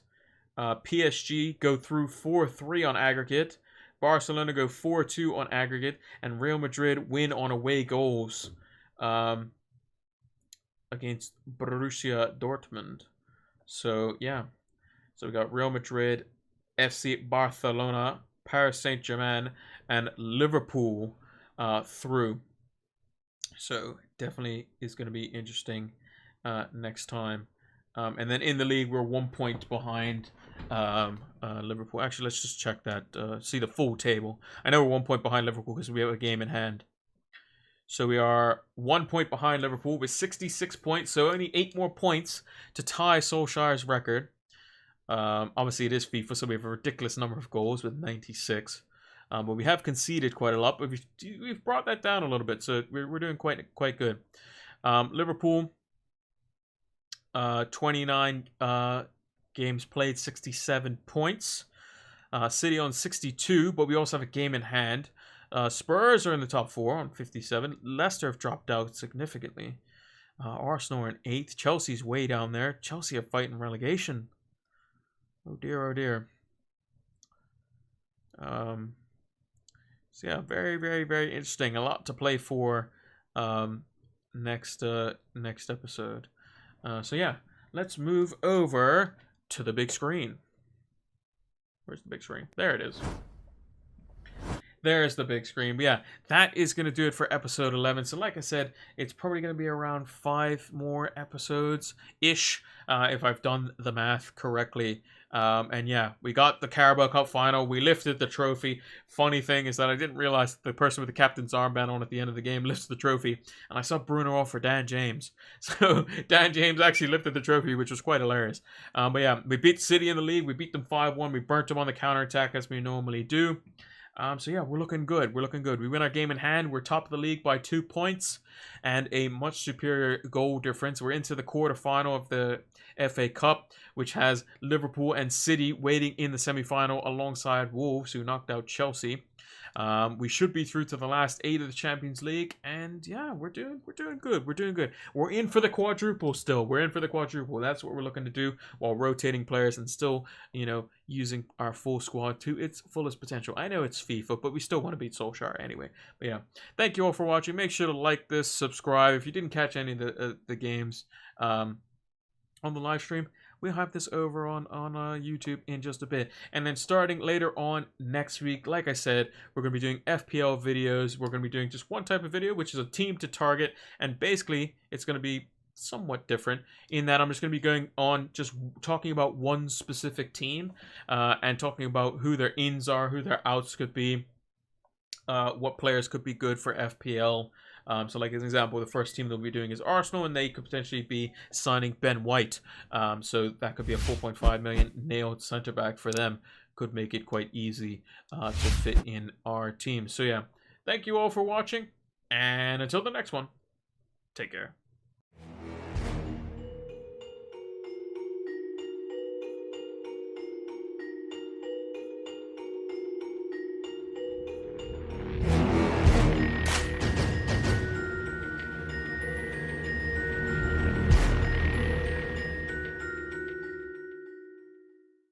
PSG go through 4-3 on aggregate. Barcelona go 4-2 on aggregate. And Real Madrid win on away goals against Borussia Dortmund. So, yeah. So we got Real Madrid, FC Barcelona, Paris Saint-Germain, and Liverpool through. So definitely is going to be interesting next time. And then in the league, we're 1 point behind Liverpool. Actually, let's just check that. See the full table. I know we're 1 point behind Liverpool because we have a game in hand. So we are 1 point behind Liverpool with 66 points. So only 8 more points to tie Solskjaer's record. Obviously, it is FIFA, so we have a ridiculous number of goals with 96. But we have conceded quite a lot, but we've brought that down a little bit. So we're doing quite good. Liverpool, 29 games played, 67 points. City on 62, but we also have a game in hand. Spurs are in the top 4 on 57. Leicester have dropped out significantly. Arsenal are in 8th. Chelsea's way down there. Chelsea are fighting relegation. Oh dear, oh dear. So yeah, very, very, very interesting. A lot to play for next episode. So yeah, let's move over to the big screen. Where's the big screen? There it is. There's the big screen. But yeah, that is going to do it for episode 11. So like I said, it's probably going to be around 5 more episodes-ish, if I've done the math correctly. And yeah, we got the Carabao Cup final. We lifted the trophy. Funny thing is that I didn't realize the person with the captain's armband on at the end of the game lifted the trophy. And I saw Bruno off for Dan James. So Dan James actually lifted the trophy, which was quite hilarious. But yeah, we beat City in the league. We beat them 5-1. We burnt them on the counterattack as we normally do. So yeah, we're looking good. We're looking good. We win our game in hand. We're top of the league by 2 points and a much superior goal difference. We're into the quarterfinal of the FA Cup, which has Liverpool and City waiting in the semi-final alongside Wolves, who knocked out Chelsea. We should be through to the last 8 of the Champions League, and yeah, we're doing good. We're doing good. We're in for the quadruple still. We're in for the quadruple. That's what we're looking to do while rotating players and still, using our full squad to its fullest potential. I know it's FIFA, but we still want to beat Solskjaer anyway. But yeah, thank you all for watching. Make sure to like this, subscribe if you didn't catch any of the games on the live stream. We'll have this over on YouTube in just a bit. And then starting later on next week, like I said, we're going to be doing FPL videos. We're going to be doing just one type of video, which is a team to target. And basically, it's going to be somewhat different in that I'm just going to be going on just talking about one specific team and talking about who their ins are, who their outs could be. what players could be good for FPL. So like as an example, the first team they'll be doing is Arsenal, and they could potentially be signing Ben White. So that could be a 4.5 million nailed centre back for them. Could make it quite easy to fit in our team. So yeah, thank you all for watching, and until the next one, take care.